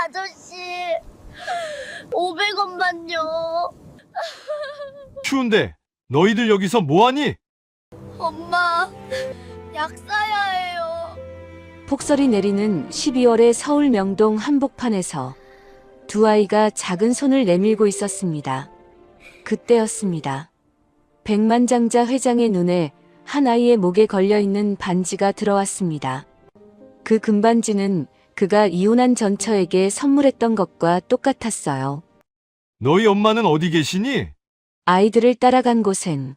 아저씨, 500원만요. 추운데 너희들 여기서 뭐하니? 엄마, 약 사야 해요. 폭설이 내리는 12월의 서울 명동 한복판에서 두 아이가 작은 손을 내밀고 있었습니다. 그때였습니다. 백만장자 회장의 눈에 한 아이의 목에 걸려있는 반지가 들어왔습니다. 그 금반지는 그가 이혼한 전처에게 선물했던 것과 똑같았어요. 너희 엄마는 어디 계시니? 아이들을 따라간 곳엔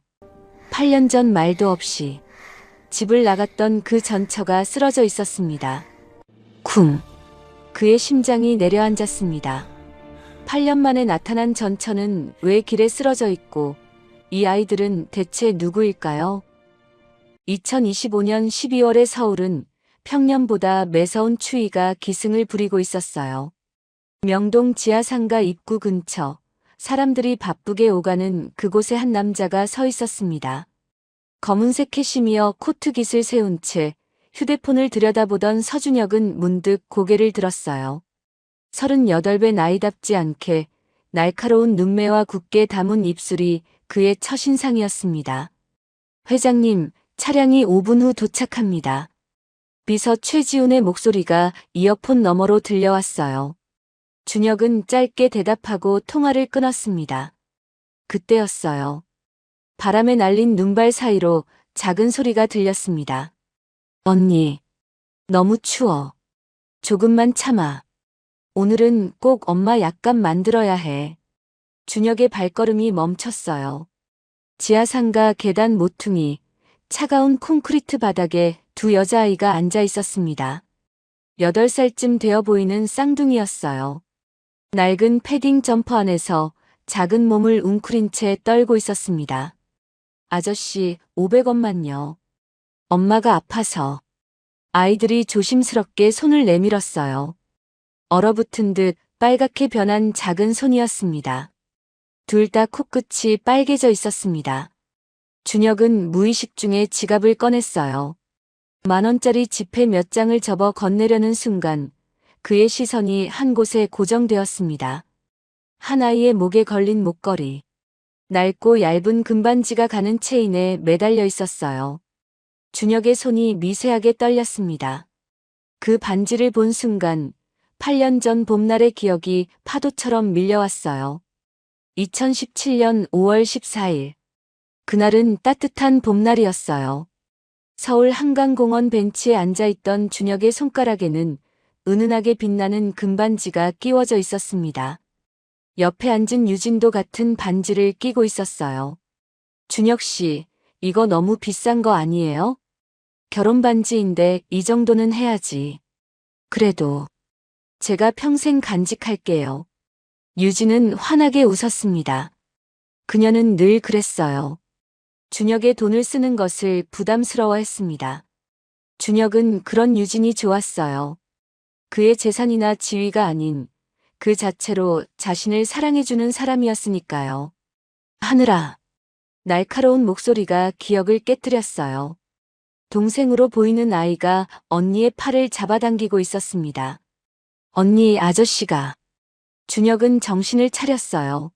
8년 전 말도 없이 집을 나갔던 그 전처가 쓰러져 있었습니다. 쿵! 그의 심장이 내려앉았습니다. 8년 만에 나타난 전처는 왜 길에 쓰러져 있고 이 아이들은 대체 누구일까요? 2025년 12월의 서울은 평년보다 매서운 추위가 기승을 부리고 있었어요. 명동 지하상가 입구 근처 사람들이 바쁘게 오가는 그곳에 한 남자가 서 있었습니다. 검은색 캐시미어 코트깃을 세운 채 휴대폰을 들여다보던 서준혁은 문득 고개를 들었어요. 38배 나이답지 않게 날카로운 눈매와 굳게 담은 입술이 그의 첫인상이었습니다. 회장님, 차량이 5분 후 도착합니다. 비서 최지훈의 목소리가 이어폰 너머로 들려왔어요. 준혁은 짧게 대답하고 통화를 끊었습니다. 그때였어요. 바람에 날린 눈발 사이로 작은 소리가 들렸습니다. 언니, 너무 추워. 조금만 참아. 오늘은 꼭 엄마 약간 만들어야 해. 준혁의 발걸음이 멈췄어요. 지하상가 계단 모퉁이, 차가운 콘크리트 바닥에 두 여자아이가 앉아 있었습니다. 8살쯤 되어 보이는 쌍둥이였어요. 낡은 패딩 점퍼 안에서 작은 몸을 웅크린 채 떨고 있었습니다. 아저씨, 500원만요. 엄마가 아파서. 아이들이 조심스럽게 손을 내밀었어요. 얼어붙은 듯 빨갛게 변한 작은 손이었습니다. 둘 다 코끝이 빨개져 있었습니다. 준혁은 무의식 중에 지갑을 꺼냈어요. 10,000원짜리 지폐 몇 장을 접어 건네려는 순간 그의 시선이 한 곳에 고정되었습니다. 한 아이의 목에 걸린 목걸이. 낡고 얇은 금반지가 가는 체인에 매달려 있었어요. 준혁의 손이 미세하게 떨렸습니다. 그 반지를 본 순간 8년 전 봄날의 기억이 파도처럼 밀려왔어요. 2017년 5월 14일. 그날은 따뜻한 봄날이었어요. 서울 한강공원 벤치에 앉아있던 준혁의 손가락에는 은은하게 빛나는 금반지가 끼워져 있었습니다. 옆에 앉은 유진도 같은 반지를 끼고 있었어요. 준혁 씨, 이거 너무 비싼 거 아니에요? 결혼 반지인데 이 정도는 해야지. 그래도 제가 평생 간직할게요. 유진은 환하게 웃었습니다. 그녀는 늘 그랬어요. 준혁의 돈을 쓰는 것을 부담스러워했습니다. 준혁은 그런 유진이 좋았어요. 그의 재산이나 지위가 아닌 그 자체로 자신을 사랑해주는 사람이었으니까요. 하늘아. 날카로운 목소리가 기억을 깨뜨렸어요. 동생으로 보이는 아이가 언니의 팔을 잡아당기고 있었습니다. 언니, 아저씨가. 준혁은 정신을 차렸어요.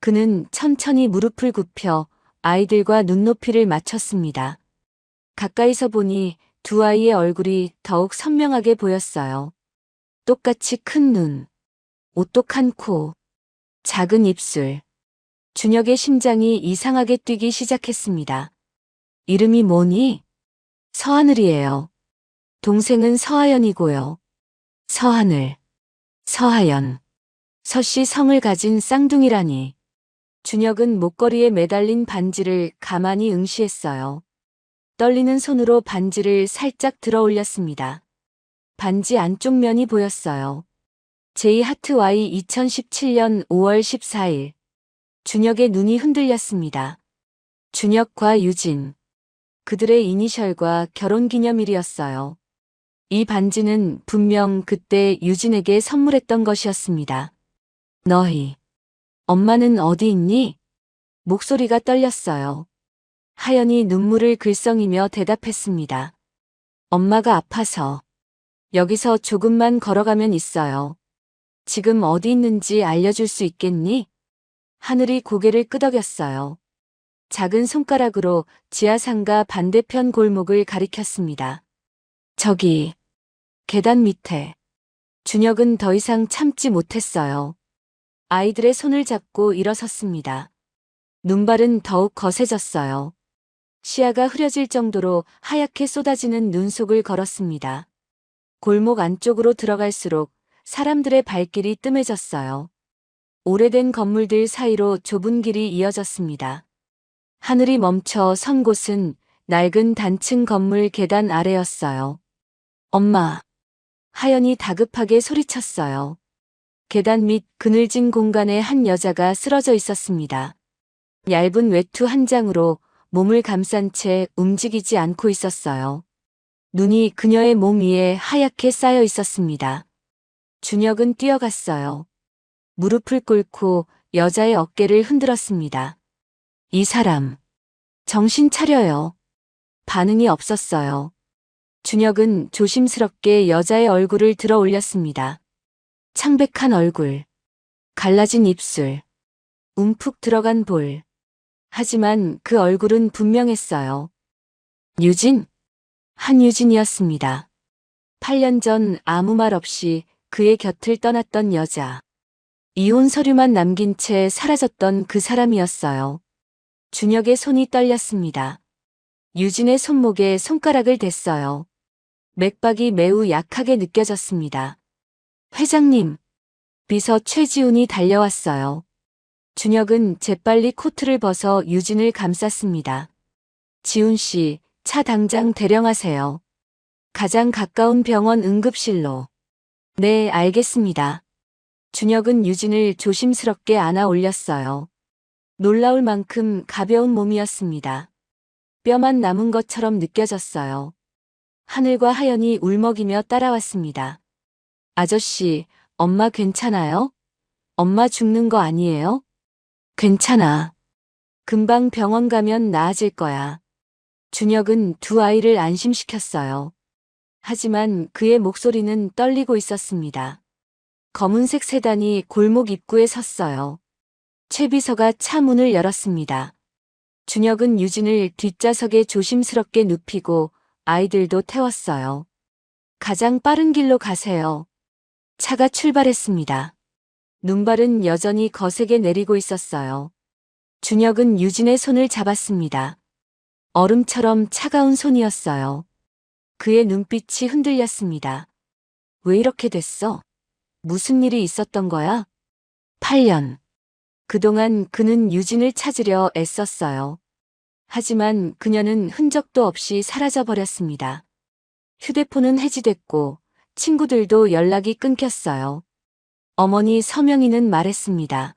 그는 천천히 무릎을 굽혀 아이들과 눈높이를 맞췄습니다. 가까이서 보니 두 아이의 얼굴이 더욱 선명하게 보였어요. 똑같이 큰 눈, 오똑한 코, 작은 입술. 준혁의 심장이 이상하게 뛰기 시작했습니다. 이름이 뭐니? 서하늘이에요. 동생은 서하연이고요. 서하늘, 서하연. 서씨 성을 가진 쌍둥이라니. 준혁은 목걸이에 매달린 반지를 가만히 응시했어요. 떨리는 손으로 반지를 살짝 들어 올렸습니다. 반지 안쪽 면이 보였어요. J-Y 2017년 5월 14일. 준혁의 눈이 흔들렸습니다. 준혁과 유진. 그들의 이니셜과 결혼기념일이었어요. 이 반지는 분명 그때 유진에게 선물했던 것이었습니다. 너희, 엄마는 어디 있니? 목소리가 떨렸어요. 하연이 눈물을 글썽이며 대답했습니다. 엄마가 아파서. 여기서 조금만 걸어가면 있어요. 지금 어디 있는지 알려줄 수 있겠니? 하늘이 고개를 끄덕였어요. 작은 손가락으로 지하상가 반대편 골목을 가리켰습니다. 저기, 계단 밑에. 준혁은 더 이상 참지 못했어요. 아이들의 손을 잡고 일어섰습니다. 눈발은 더욱 거세졌어요. 시야가 흐려질 정도로 하얗게 쏟아지는 눈 속을 걸었습니다. 골목 안쪽으로 들어갈수록 사람들의 발길이 뜸해졌어요. 오래된 건물들 사이로 좁은 길이 이어졌습니다. 하늘이 멈춰 선 곳은 낡은 단층 건물 계단 아래였어요. 엄마. 하연이 다급하게 소리쳤어요. 계단 밑 그늘진 공간에 한 여자가 쓰러져 있었습니다. 얇은 외투 한 장으로 몸을 감싼 채 움직이지 않고 있었어요. 눈이 그녀의 몸 위에 하얗게 쌓여 있었습니다. 준혁은 뛰어갔어요. 무릎을 꿇고 여자의 어깨를 흔들었습니다. 이 사람, 정신 차려요. 반응이 없었어요. 준혁은 조심스럽게 여자의 얼굴을 들어 올렸습니다. 창백한 얼굴, 갈라진 입술, 움푹 들어간 볼. 하지만 그 얼굴은 분명했어요. 유진? 한유진이었습니다. 8년 전 아무 말 없이 그의 곁을 떠났던 여자. 이혼 서류만 남긴 채 사라졌던 그 사람이었어요. 준혁의 손이 떨렸습니다. 유진의 손목에 손가락을 댔어요. 맥박이 매우 약하게 느껴졌습니다. 회장님. 비서 최지훈이 달려왔어요. 준혁은 재빨리 코트를 벗어 유진을 감쌌습니다. 지훈 씨, 차 당장 대령하세요. 가장 가까운 병원 응급실로. 네, 알겠습니다. 준혁은 유진을 조심스럽게 안아 올렸어요. 놀라울 만큼 가벼운 몸이었습니다. 뼈만 남은 것처럼 느껴졌어요. 하늘과 하연이 울먹이며 따라왔습니다. 아저씨, 엄마 괜찮아요? 엄마 죽는 거 아니에요? 괜찮아. 금방 병원 가면 나아질 거야. 준혁은 두 아이를 안심시켰어요. 하지만 그의 목소리는 떨리고 있었습니다. 검은색 세단이 골목 입구에 섰어요. 최 비서가 차 문을 열었습니다. 준혁은 유진을 뒷좌석에 조심스럽게 눕히고 아이들도 태웠어요. 가장 빠른 길로 가세요. 차가 출발했습니다. 눈발은 여전히 거세게 내리고 있었어요. 준혁은 유진의 손을 잡았습니다. 얼음처럼 차가운 손이었어요. 그의 눈빛이 흔들렸습니다. 왜 이렇게 됐어? 무슨 일이 있었던 거야? 8년. 그동안 그는 유진을 찾으려 애썼어요. 하지만 그녀는 흔적도 없이 사라져버렸습니다. 휴대폰은 해지됐고 친구들도 연락이 끊겼어요. 어머니 서명희는 말했습니다.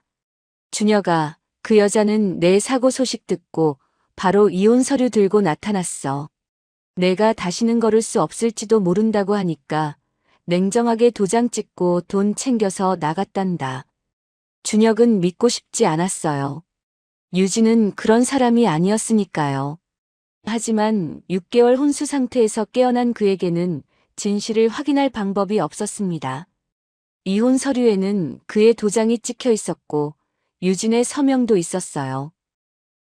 준혁아, 그 여자는 내 사고 소식 듣고 바로 이혼 서류 들고 나타났어. 내가 다시는 걸을 수 없을지도 모른다고 하니까 냉정하게 도장 찍고 돈 챙겨서 나갔단다. 준혁은 믿고 싶지 않았어요. 유진은 그런 사람이 아니었으니까요. 하지만 6개월 혼수 상태에서 깨어난 그에게는 진실을 확인할 방법이 없었습니다. 이혼 서류에는 그의 도장이 찍혀 있었고 유진의 서명도 있었어요.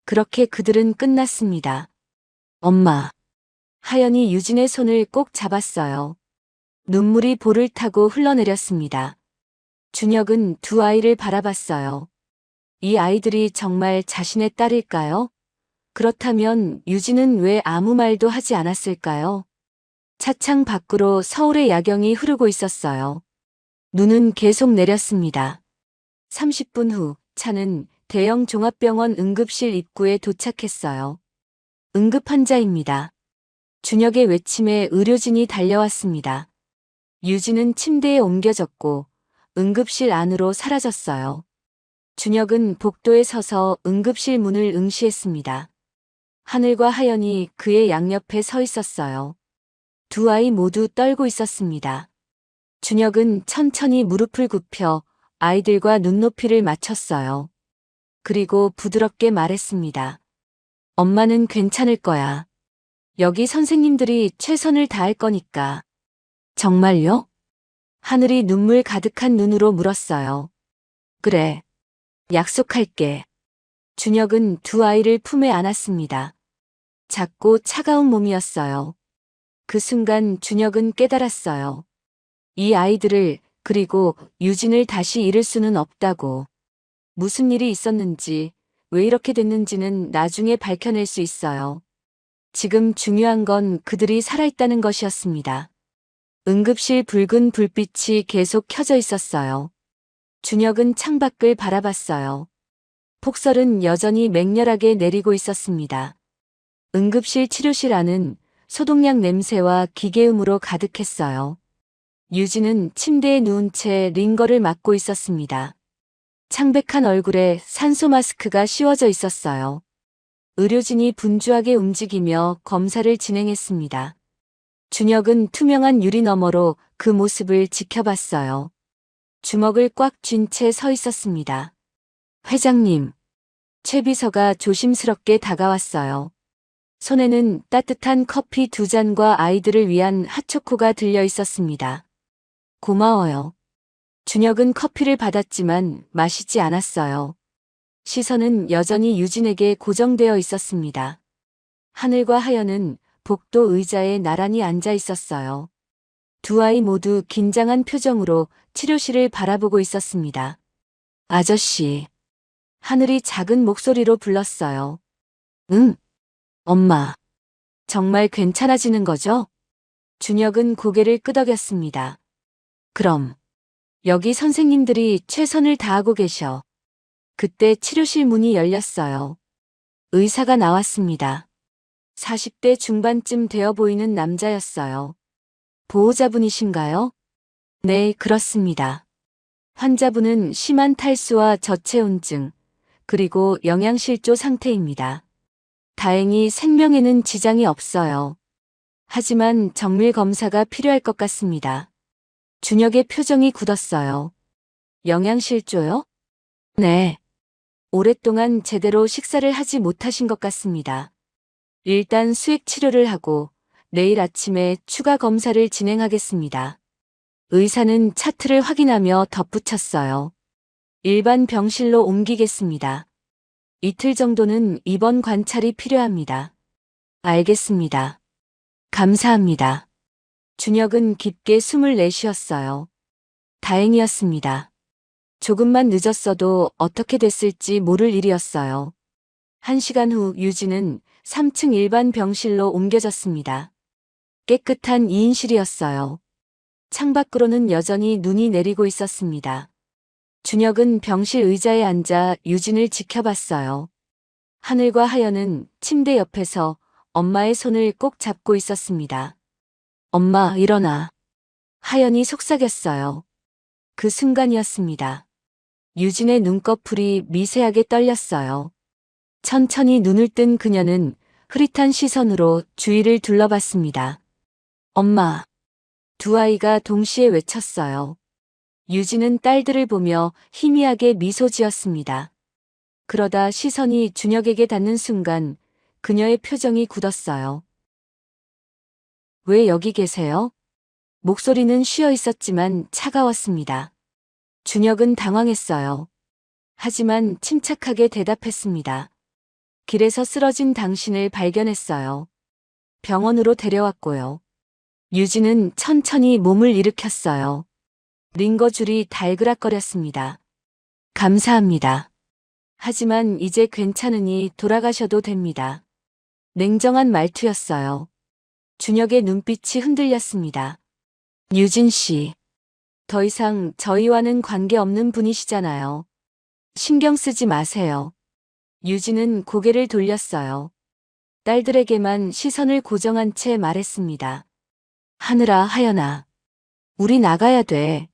그렇게 그들은 끝났습니다. 엄마. 하연이 유진의 손을 꼭 잡았어요. 눈물이 볼을 타고 흘러내렸습니다. 준혁은 두 아이를 바라봤어요. 이 아이들이 정말 자신의 딸일까요? 그렇다면 유진은 왜 아무 말도 하지 않았을까요? 차창 밖으로 서울의 야경이 흐르고 있었어요. 눈은 계속 내렸습니다. 30분 후 차는 대형 종합병원 응급실 입구에 도착했어요. 응급 환자입니다. 준혁의 외침에 의료진이 달려왔습니다. 유진은 침대에 옮겨졌고 응급실 안으로 사라졌어요. 준혁은 복도에 서서 응급실 문을 응시했습니다. 하늘과 하연이 그의 양옆에 서 있었어요. 두 아이 모두 떨고 있었습니다. 준혁은 천천히 무릎을 굽혀 아이들과 눈높이를 맞췄어요. 그리고 부드럽게 말했습니다. 엄마는 괜찮을 거야. 여기 선생님들이 최선을 다할 거니까. 정말요? 하늘이 눈물 가득한 눈으로 물었어요. 그래. 약속할게. 준혁은 두 아이를 품에 안았습니다. 작고 차가운 몸이었어요. 그 순간 준혁은 깨달았어요. 이 아이들을, 그리고 유진을 다시 잃을 수는 없다고. 무슨 일이 있었는지, 왜 이렇게 됐는지는 나중에 밝혀낼 수 있어요. 지금 중요한 건 그들이 살아있다는 것이었습니다. 응급실 붉은 불빛이 계속 켜져 있었어요. 준혁은 창밖을 바라봤어요. 폭설은 여전히 맹렬하게 내리고 있었습니다. 응급실 치료실 안은 소독약 냄새와 기계음으로 가득했어요. 유진은 침대에 누운 채 링거를 맞고 있었습니다. 창백한 얼굴에 산소 마스크가 씌워져 있었어요. 의료진이 분주하게 움직이며 검사를 진행했습니다. 준혁은 투명한 유리 너머로 그 모습을 지켜봤어요. 주먹을 꽉 쥔 채 서 있었습니다. 회장님. 최 비서가 조심스럽게 다가왔어요. 손에는 따뜻한 커피 2잔과 아이들을 위한 핫초코가 들려 있었습니다. 고마워요. 준혁은 커피를 받았지만 마시지 않았어요. 시선은 여전히 유진에게 고정되어 있었습니다. 하늘과 하연은 복도 의자에 나란히 앉아 있었어요. 두 아이 모두 긴장한 표정으로 치료실을 바라보고 있었습니다. 아저씨. 하늘이 작은 목소리로 불렀어요. 응, 엄마. 정말 괜찮아지는 거죠? 준혁은 고개를 끄덕였습니다. 그럼. 여기 선생님들이 최선을 다하고 계셔. 그때 치료실 문이 열렸어요. 의사가 나왔습니다. 40대 중반쯤 되어 보이는 남자였어요. 보호자분이신가요? 네, 그렇습니다. 환자분은 심한 탈수와 저체온증, 그리고 영양실조 상태입니다. 다행히 생명에는 지장이 없어요. 하지만 정밀 검사가 필요할 것 같습니다. 준혁의 표정이 굳었어요. 영양실조요? 네. 오랫동안 제대로 식사를 하지 못하신 것 같습니다. 일단 수액 치료를 하고 내일 아침에 추가 검사를 진행하겠습니다. 의사는 차트를 확인하며 덧붙였어요. 일반 병실로 옮기겠습니다. 이틀 정도는 입원 관찰이 필요합니다. 알겠습니다. 감사합니다. 준혁은 깊게 숨을 내쉬었어요. 다행이었습니다. 조금만 늦었어도 어떻게 됐을지 모를 일이었어요. 1시간 후 유진은 3층 일반 병실로 옮겨졌습니다. 깨끗한 2인실이었어요. 창밖으로는 여전히 눈이 내리고 있었습니다. 준혁은 병실 의자에 앉아 유진을 지켜봤어요. 하늘과 하연은 침대 옆에서 엄마의 손을 꼭 잡고 있었습니다. 엄마, 일어나. 하연이 속삭였어요. 그 순간이었습니다. 유진의 눈꺼풀이 미세하게 떨렸어요. 천천히 눈을 뜬 그녀는 흐릿한 시선으로 주위를 둘러봤습니다. 엄마. 두 아이가 동시에 외쳤어요. 유진은 딸들을 보며 희미하게 미소 지었습니다. 그러다 시선이 준혁에게 닿는 순간 그녀의 표정이 굳었어요. 왜 여기 계세요? 목소리는 쉬어 있었지만 차가웠습니다. 준혁은 당황했어요. 하지만 침착하게 대답했습니다. 길에서 쓰러진 당신을 발견했어요. 병원으로 데려왔고요. 유진은 천천히 몸을 일으켰어요. 링거줄이 달그락거렸습니다. 감사합니다. 하지만 이제 괜찮으니 돌아가셔도 됩니다. 냉정한 말투였어요. 준혁의 눈빛이 흔들렸습니다. 유진 씨, 더 이상 저희와는 관계없는 분이시잖아요. 신경 쓰지 마세요. 유진은 고개를 돌렸어요. 딸들에게만 시선을 고정한 채 말했습니다. 하늘아, 하연아. 우리 나가야 돼.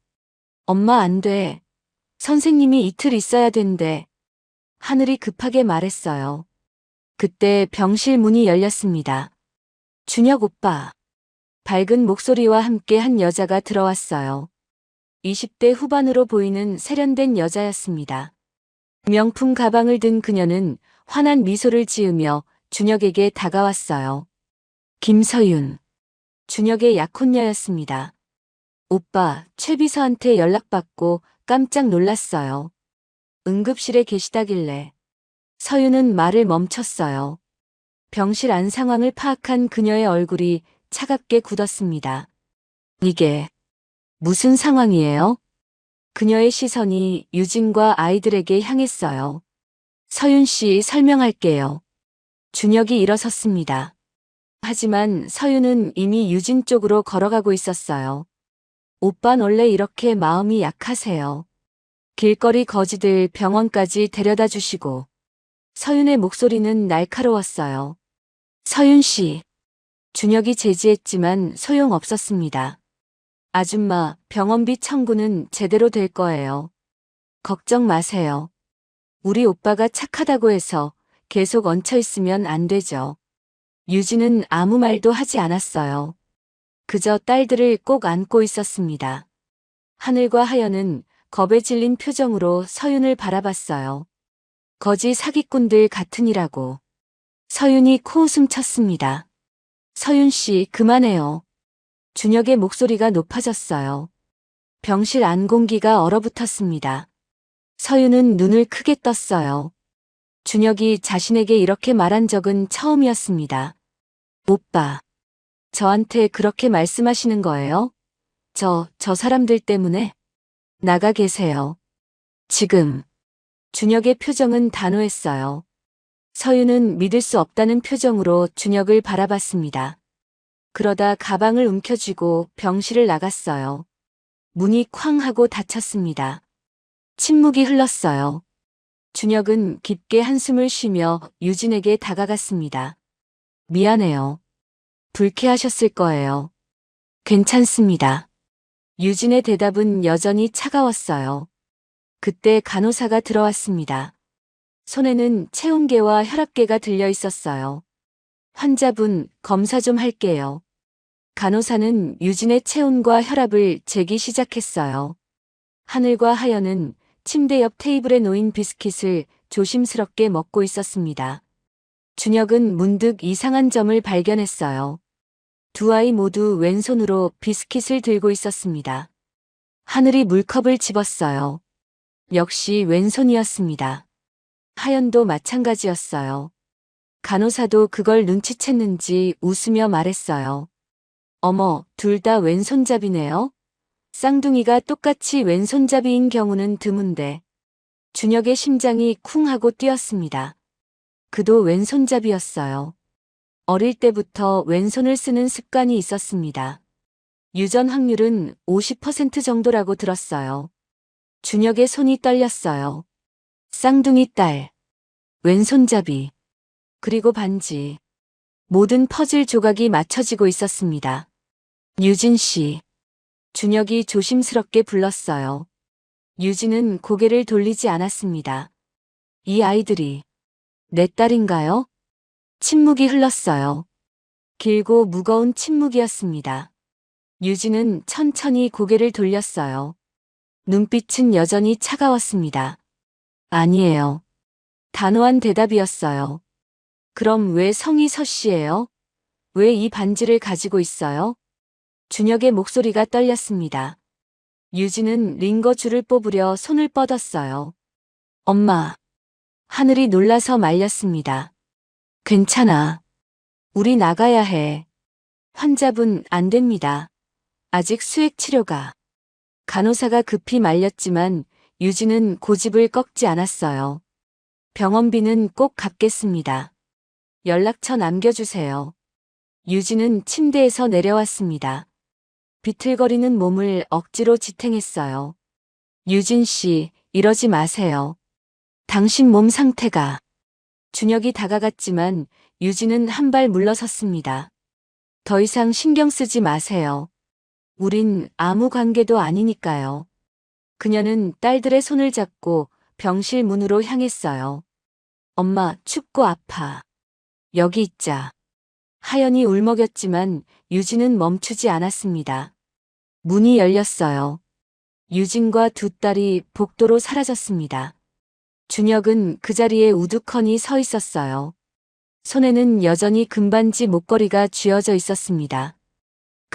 엄마 안 돼. 선생님이 이틀 있어야 된대. 하늘이 급하게 말했어요. 그때 병실 문이 열렸습니다. 준혁 오빠. 밝은 목소리와 함께 한 여자가 들어왔어요. 20대 후반으로 보이는 세련된 여자였습니다. 명품 가방을 든 그녀는 환한 미소를 지으며 준혁에게 다가왔어요. 김서윤. 준혁의 약혼녀였습니다. 오빠, 최 비서한테 연락받고 깜짝 놀랐어요. 응급실에 계시다길래. 서윤은 말을 멈췄어요. 병실 안 상황을 파악한 그녀의 얼굴이 차갑게 굳었습니다. 이게 무슨 상황이에요? 그녀의 시선이 유진과 아이들에게 향했어요. 서윤 씨 설명할게요. 준혁이 일어섰습니다. 하지만 서윤은 이미 유진 쪽으로 걸어가고 있었어요. 오빤 원래 이렇게 마음이 약하세요. 길거리 거지들 병원까지 데려다 주시고. 서윤의 목소리는 날카로웠어요. 서윤 씨. 준혁이 제지했지만 소용없었습니다. 아줌마, 병원비 청구는 제대로 될 거예요. 걱정 마세요. 우리 오빠가 착하다고 해서 계속 얹혀 있으면 안 되죠. 유진은 아무 말도 하지 않았어요. 그저 딸들을 꼭 안고 있었습니다. 하늘과 하연은 겁에 질린 표정으로 서윤을 바라봤어요. 거지 사기꾼들 같으니라고. 서윤이 코웃음 쳤습니다. 서윤 씨, 그만해요. 준혁의 목소리가 높아졌어요. 병실 안 공기가 얼어붙었습니다. 서윤은 눈을 크게 떴어요. 준혁이 자신에게 이렇게 말한 적은 처음이었습니다. 오빠, 저한테 그렇게 말씀하시는 거예요? 저 사람들 때문에? 나가 계세요. 지금. 준혁의 표정은 단호했어요. 서윤은 믿을 수 없다는 표정으로 준혁을 바라봤습니다. 그러다 가방을 움켜쥐고 병실을 나갔어요. 문이 쾅 하고 닫혔습니다. 침묵이 흘렀어요. 준혁은 깊게 한숨을 쉬며 유진에게 다가갔습니다. 미안해요. 불쾌하셨을 거예요. 괜찮습니다. 유진의 대답은 여전히 차가웠어요. 그때 간호사가 들어왔습니다. 손에는 체온계와 혈압계가 들려 있었어요. 환자분, 검사 좀 할게요. 간호사는 유진의 체온과 혈압을 재기 시작했어요. 하늘과 하연은 침대 옆 테이블에 놓인 비스킷을 조심스럽게 먹고 있었습니다. 준혁은 문득 이상한 점을 발견했어요. 두 아이 모두 왼손으로 비스킷을 들고 있었습니다. 하늘이 물컵을 집었어요. 역시 왼손이었습니다. 하연도 마찬가지였어요. 간호사도 그걸 눈치챘는지 웃으며 말했어요. 어머, 둘 다 왼손잡이네요. 쌍둥이가 똑같이 왼손잡이인 경우는 드문데. 준혁의 심장이 쿵 하고 뛰었습니다. 그도 왼손잡이였어요. 어릴 때부터 왼손을 쓰는 습관이 있었습니다. 유전 확률은 50% 정도라고 들었어요. 준혁의 손이 떨렸어요. 쌍둥이 딸, 왼손잡이, 그리고 반지. 모든 퍼즐 조각이 맞춰지고 있었습니다. 유진 씨. 준혁이 조심스럽게 불렀어요. 유진은 고개를 돌리지 않았습니다. 이 아이들이 내 딸인가요? 침묵이 흘렀어요. 길고 무거운 침묵이었습니다. 유진은 천천히 고개를 돌렸어요. 눈빛은 여전히 차가웠습니다. 아니에요. 단호한 대답이었어요. 그럼 왜 성이 서 씨예요? 왜 이 반지를 가지고 있어요? 준혁의 목소리가 떨렸습니다. 유진은 링거줄을 뽑으려 손을 뻗었어요. 엄마. 하늘이 놀라서 말렸습니다. 괜찮아. 우리 나가야 해. 환자분 안 됩니다. 아직 수액 치료가. 간호사가 급히 말렸지만 유진은 고집을 꺾지 않았어요. 병원비는 꼭 갚겠습니다. 연락처 남겨주세요. 유진은 침대에서 내려왔습니다. 비틀거리는 몸을 억지로 지탱했어요. 유진 씨, 이러지 마세요. 당신 몸 상태가. 준혁이 다가갔지만 유진은 한 발 물러섰습니다. 더 이상 신경 쓰지 마세요. 우린 아무 관계도 아니니까요. 그녀는 딸들의 손을 잡고 병실 문으로 향했어요. 엄마, 춥고 아파. 여기 있자. 하연이 울먹였지만 유진은 멈추지 않았습니다. 문이 열렸어요. 유진과 두 딸이 복도로 사라졌습니다. 준혁은 그 자리에 우두커니 서 있었어요. 손에는 여전히 금반지 목걸이가 쥐어져 있었습니다.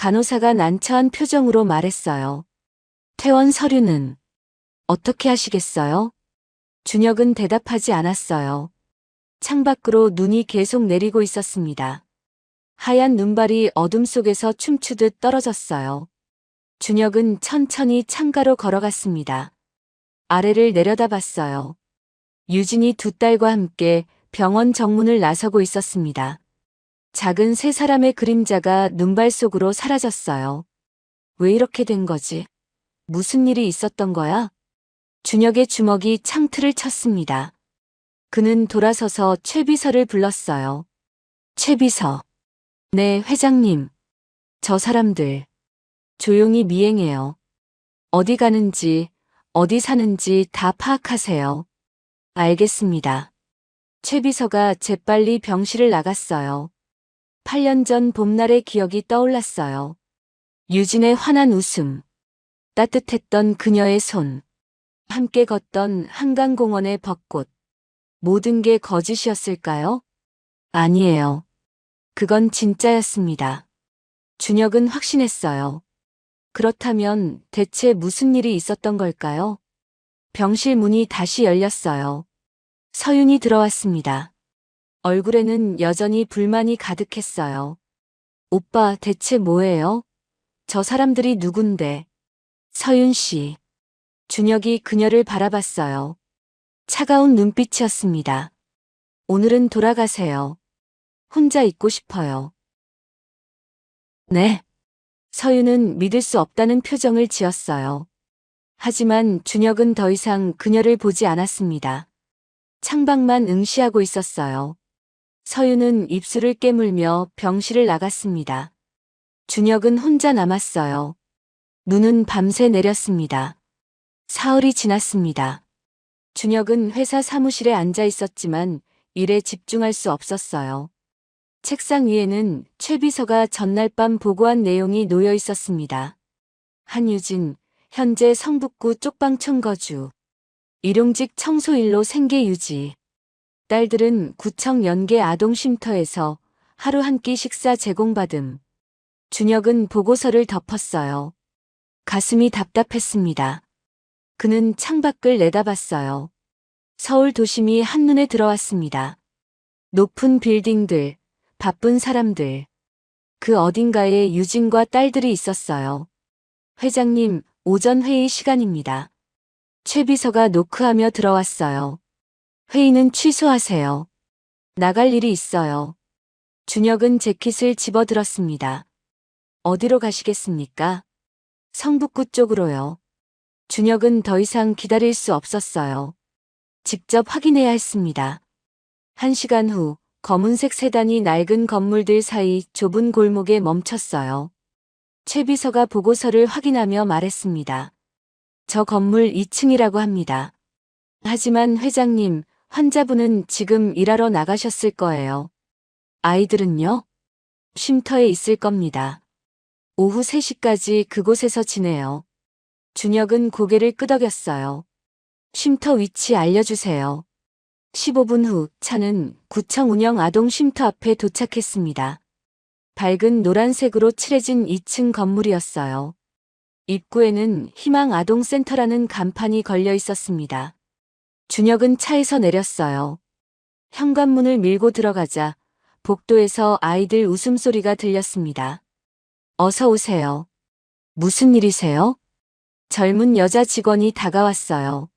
간호사가 난처한 표정으로 말했어요. 퇴원 서류는 어떻게 하시겠어요? 준혁은 대답하지 않았어요. 창밖으로 눈이 계속 내리고 있었습니다. 하얀 눈발이 어둠 속에서 춤추듯 떨어졌어요. 준혁은 천천히 창가로 걸어갔습니다. 아래를 내려다봤어요. 유진이 두 딸과 함께 병원 정문을 나서고 있었습니다. 작은 세 사람의 그림자가 눈발 속으로 사라졌어요. 왜 이렇게 된 거지? 무슨 일이 있었던 거야? 준혁의 주먹이 창틀을 쳤습니다. 그는 돌아서서 최비서를 불렀어요. 최비서. 네, 회장님. 저 사람들. 조용히 미행해요. 어디 가는지, 어디 사는지 다 파악하세요. 알겠습니다. 최비서가 재빨리 병실을 나갔어요. 8년 전 봄날의 기억이 떠올랐어요. 유진의 환한 웃음. 따뜻했던 그녀의 손. 함께 걷던 한강공원의 벚꽃. 모든 게 거짓이었을까요? 아니에요. 그건 진짜였습니다. 준혁은 확신했어요. 그렇다면 대체 무슨 일이 있었던 걸까요? 병실 문이 다시 열렸어요. 서윤이 들어왔습니다. 얼굴에는 여전히 불만이 가득했어요. 오빠 대체 뭐예요? 저 사람들이 누군데? 서윤 씨. 준혁이 그녀를 바라봤어요. 차가운 눈빛이었습니다. 오늘은 돌아가세요. 혼자 있고 싶어요. 네. 서윤은 믿을 수 없다는 표정을 지었어요. 하지만 준혁은 더 이상 그녀를 보지 않았습니다. 창밖만 응시하고 있었어요. 서윤은 입술을 깨물며 병실을 나갔습니다. 준혁은 혼자 남았어요. 눈은 밤새 내렸습니다. 사흘이 지났습니다. 준혁은 회사 사무실에 앉아 있었지만 일에 집중할 수 없었어요. 책상 위에는 최 비서가 전날 밤 보고한 내용이 놓여 있었습니다. 한유진, 현재 성북구 쪽방촌 거주. 일용직 청소일로 생계 유지. 딸들은 구청 연계 아동쉼터에서 하루 한 끼 식사 제공받음. 준혁은 보고서를 덮었어요. 가슴이 답답했습니다. 그는 창밖을 내다봤어요. 서울 도심이 한눈에 들어왔습니다. 높은 빌딩들, 바쁜 사람들. 그 어딘가에 유진과 딸들이 있었어요. 회장님, 오전 회의 시간입니다. 최 비서가 노크하며 들어왔어요. 회의는 취소하세요. 나갈 일이 있어요. 준혁은 재킷을 집어들었습니다. 어디로 가시겠습니까? 성북구 쪽으로요. 준혁은 더 이상 기다릴 수 없었어요. 직접 확인해야 했습니다. 1시간 후 검은색 세단이 낡은 건물들 사이 좁은 골목에 멈췄어요. 최 비서가 보고서를 확인하며 말했습니다. 저 건물 2층이라고 합니다. 하지만 회장님, 환자분은 지금 일하러 나가셨을 거예요. 아이들은요? 쉼터에 있을 겁니다. 오후 3시까지 그곳에서 지내요. 준혁은 고개를 끄덕였어요. 쉼터 위치 알려주세요. 15분 후 차는 구청 운영 아동 쉼터 앞에 도착했습니다. 밝은 노란색으로 칠해진 2층 건물이었어요. 입구에는 희망 아동센터라는 간판이 걸려 있었습니다. 준혁은 차에서 내렸어요. 현관문을 밀고 들어가자 복도에서 아이들 웃음소리가 들렸습니다. 어서 오세요. 무슨 일이세요? 젊은 여자 직원이 다가왔어요.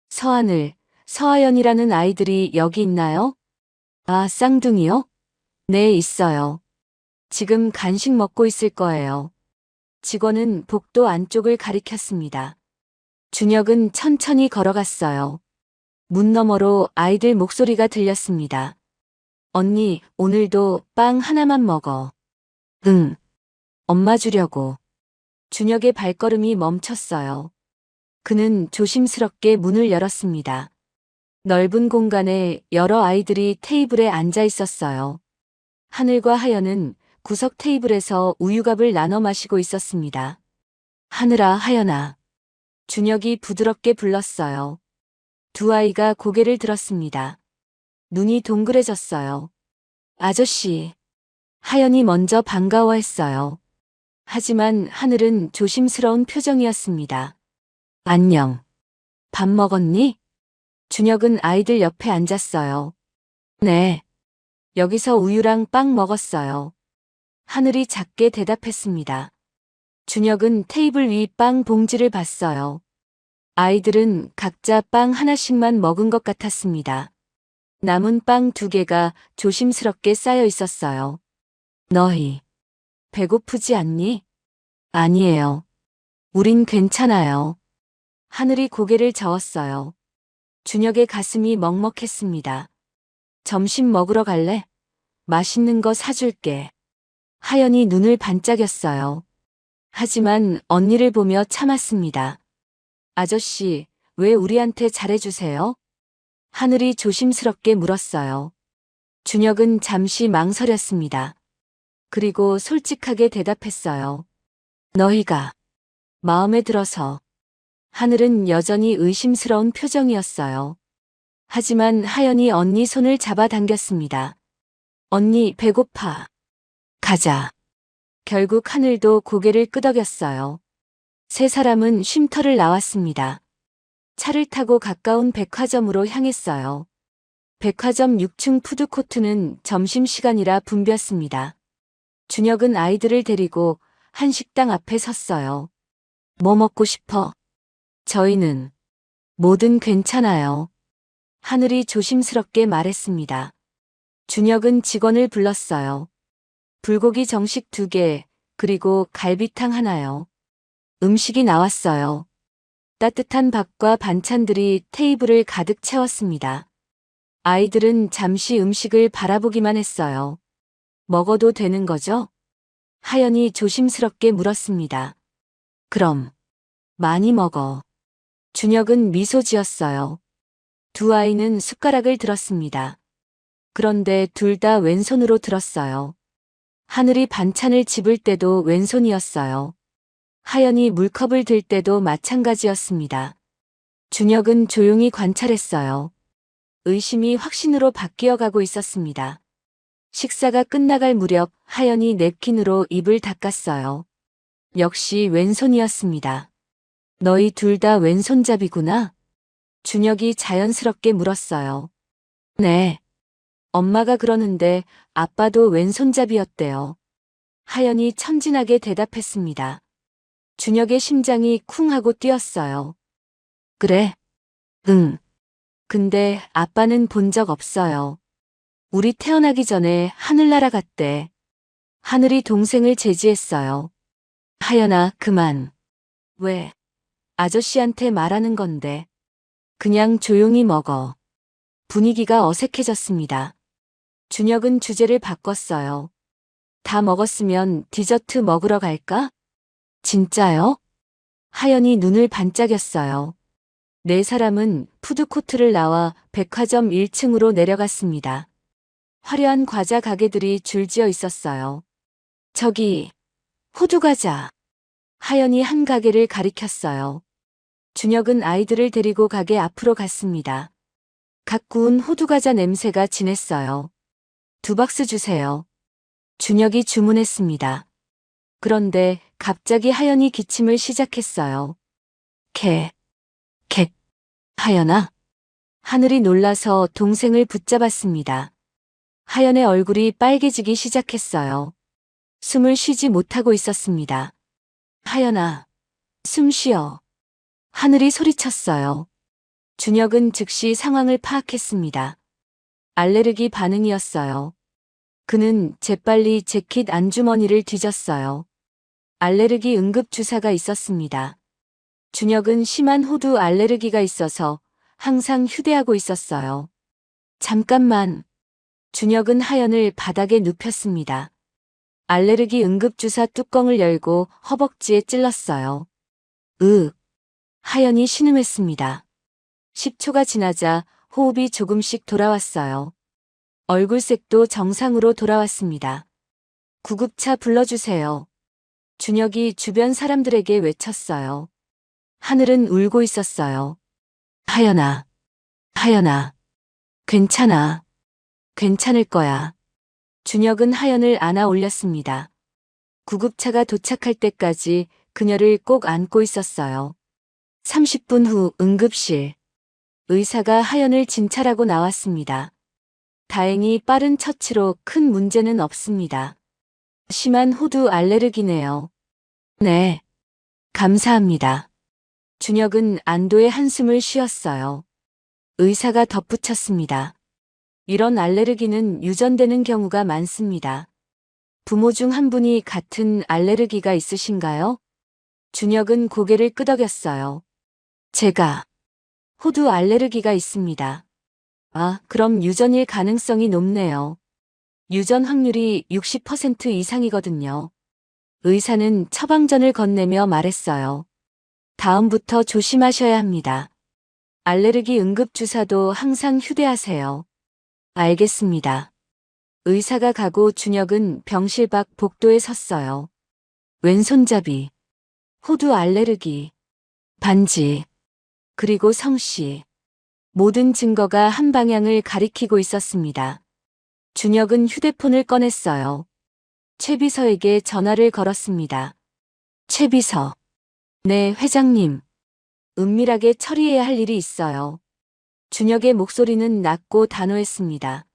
서하늘, 서하연이라는 아이들이 여기 있나요? 아, 쌍둥이요? 네, 있어요. 지금 간식 먹고 있을 거예요. 직원은 복도 안쪽을 가리켰습니다. 준혁은 천천히 걸어갔어요. 문 너머로 아이들 목소리가 들렸습니다. 언니, 오늘도 빵 하나만 먹어. 응. 엄마 주려고. 준혁의 발걸음이 멈췄어요. 그는 조심스럽게 문을 열었습니다. 넓은 공간에 여러 아이들이 테이블에 앉아 있었어요. 하늘과 하연은 구석 테이블에서 우유갑을 나눠 마시고 있었습니다. 하늘아, 하연아. 준혁이 부드럽게 불렀어요. 두 아이가 고개를 들었습니다. 눈이 동그래졌어요. 아저씨. 하연이 먼저 반가워했어요. 하지만 하늘은 조심스러운 표정이었습니다. 안녕. 밥 먹었니? 준혁은 아이들 옆에 앉았어요. 네. 여기서 우유랑 빵 먹었어요. 하늘이 작게 대답했습니다. 준혁은 테이블 위 빵 봉지를 봤어요. 아이들은 각자 빵 하나씩만 먹은 것 같았습니다. 남은 빵 2개가 조심스럽게 쌓여 있었어요. 너희, 배고프지 않니? 아니에요. 우린 괜찮아요. 하늘이 고개를 저었어요. 준혁의 가슴이 먹먹했습니다. 점심 먹으러 갈래? 맛있는 거 사줄게. 하연이 눈을 반짝였어요. 하지만 언니를 보며 참았습니다. 아저씨, 왜 우리한테 잘해주세요? 하늘이 조심스럽게 물었어요. 준혁은 잠시 망설였습니다. 그리고 솔직하게 대답했어요. 너희가 마음에 들어서. 하늘은 여전히 의심스러운 표정이었어요. 하지만 하연이 언니 손을 잡아당겼습니다. 언니 배고파. 가자. 결국 하늘도 고개를 끄덕였어요. 세 사람은 쉼터를 나왔습니다. 차를 타고 가까운 백화점으로 향했어요. 백화점 6층 푸드코트는 점심시간이라 붐볐습니다. 준혁은 아이들을 데리고 한 식당 앞에 섰어요. 뭐 먹고 싶어? 저희는 뭐든 괜찮아요. 하늘이 조심스럽게 말했습니다. 준혁은 직원을 불렀어요. 불고기 정식 2개, 그리고 갈비탕 하나요. 음식이 나왔어요. 따뜻한 밥과 반찬들이 테이블을 가득 채웠습니다. 아이들은 잠시 음식을 바라보기만 했어요. 먹어도 되는 거죠? 하연이 조심스럽게 물었습니다. 그럼 많이 먹어. 준혁은 미소 지었어요. 두 아이는 숟가락을 들었습니다. 그런데 둘 다 왼손으로 들었어요. 하늘이 반찬을 집을 때도 왼손이었어요. 하연이 물컵을 들 때도 마찬가지였습니다. 준혁은 조용히 관찰했어요. 의심이 확신으로 바뀌어 가고 있었습니다. 식사가 끝나갈 무렵 하연이 냅킨으로 입을 닦았어요. 역시 왼손이었습니다. 너희 둘 다 왼손잡이구나? 준혁이 자연스럽게 물었어요. 네. 엄마가 그러는데 아빠도 왼손잡이였대요. 하연이 천진하게 대답했습니다. 준혁의 심장이 쿵 하고 뛰었어요. 그래? 응. 근데 아빠는 본 적 없어요. 우리 태어나기 전에 하늘나라 갔대. 하늘이 동생을 제지했어요. 하연아, 그만. 왜? 아저씨한테 말하는 건데. 그냥 조용히 먹어. 분위기가 어색해졌습니다. 준혁은 주제를 바꿨어요. 다 먹었으면 디저트 먹으러 갈까? 진짜요? 하연이 눈을 반짝였어요. 네 사람은 푸드코트를 나와 백화점 1층으로 내려갔습니다. 화려한 과자 가게들이 줄지어 있었어요. 저기, 호두과자. 하연이 한 가게를 가리켰어요. 준혁은 아이들을 데리고 가게 앞으로 갔습니다. 갓 구운 호두과자 냄새가 진했어요. 2박스 주세요. 준혁이 주문했습니다. 그런데 갑자기 하연이 기침을 시작했어요. 하연아. 하늘이 놀라서 동생을 붙잡았습니다. 하연의 얼굴이 빨개지기 시작했어요. 숨을 쉬지 못하고 있었습니다. 하연아, 숨 쉬어. 하늘이 소리쳤어요. 준혁은 즉시 상황을 파악했습니다. 알레르기 반응이었어요. 그는 재빨리 재킷 안주머니를 뒤졌어요. 알레르기 응급주사가 있었습니다. 준혁은 심한 호두 알레르기가 있어서 항상 휴대하고 있었어요. 잠깐만. 준혁은 하연을 바닥에 눕혔습니다. 알레르기 응급주사 뚜껑을 열고 허벅지에 찔렀어요. 하연이 신음했습니다. 10초가 지나자 호흡이 조금씩 돌아왔어요. 얼굴색도 정상으로 돌아왔습니다. 구급차 불러주세요. 준혁이 주변 사람들에게 외쳤어요. 하늘은 울고 있었어요. 하연아, 괜찮아. 괜찮을 거야. 준혁은 하연을 안아 올렸습니다. 구급차가 도착할 때까지 그녀를 꼭 안고 있었어요. 30분 후 응급실. 의사가 하연을 진찰하고 나왔습니다. 다행히 빠른 처치로 큰 문제는 없습니다. 심한 호두 알레르기네요. 네. 감사합니다. 준혁은 안도의 한숨을 쉬었어요. 의사가 덧붙였습니다. 이런 알레르기는 유전되는 경우가 많습니다. 부모 중 한 분이 같은 알레르기가 있으신가요? 준혁은 고개를 끄덕였어요. 제가 호두 알레르기가 있습니다. 아, 그럼 유전일 가능성이 높네요. 유전 확률이 60% 이상이거든요. 의사는 처방전을 건네며 말했어요. 다음부터 조심하셔야 합니다. 알레르기 응급주사도 항상 휴대하세요. 알겠습니다. 의사가 가고 준혁은 병실 밖 복도에 섰어요. 왼손잡이, 호두 알레르기, 반지, 그리고 성씨. 모든 증거가 한 방향을 가리키고 있었습니다. 준혁은 휴대폰을 꺼냈어요. 최비서에게 전화를 걸었습니다. 최비서. 네, 회장님. 은밀하게 처리해야 할 일이 있어요. 준혁의 목소리는 낮고 단호했습니다.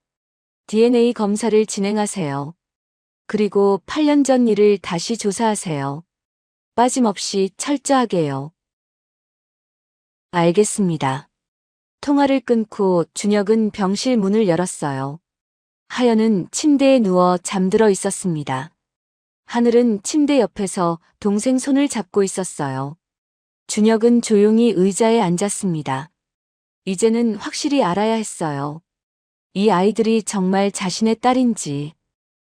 DNA 검사를 진행하세요. 그리고 8년 전 일을 다시 조사하세요. 빠짐없이 철저하게요. 알겠습니다. 통화를 끊고 준혁은 병실 문을 열었어요. 하연은 침대에 누워 잠들어 있었습니다. 하늘은 침대 옆에서 동생 손을 잡고 있었어요. 준혁은 조용히 의자에 앉았습니다. 이제는 확실히 알아야 했어요. 이 아이들이 정말 자신의 딸인지,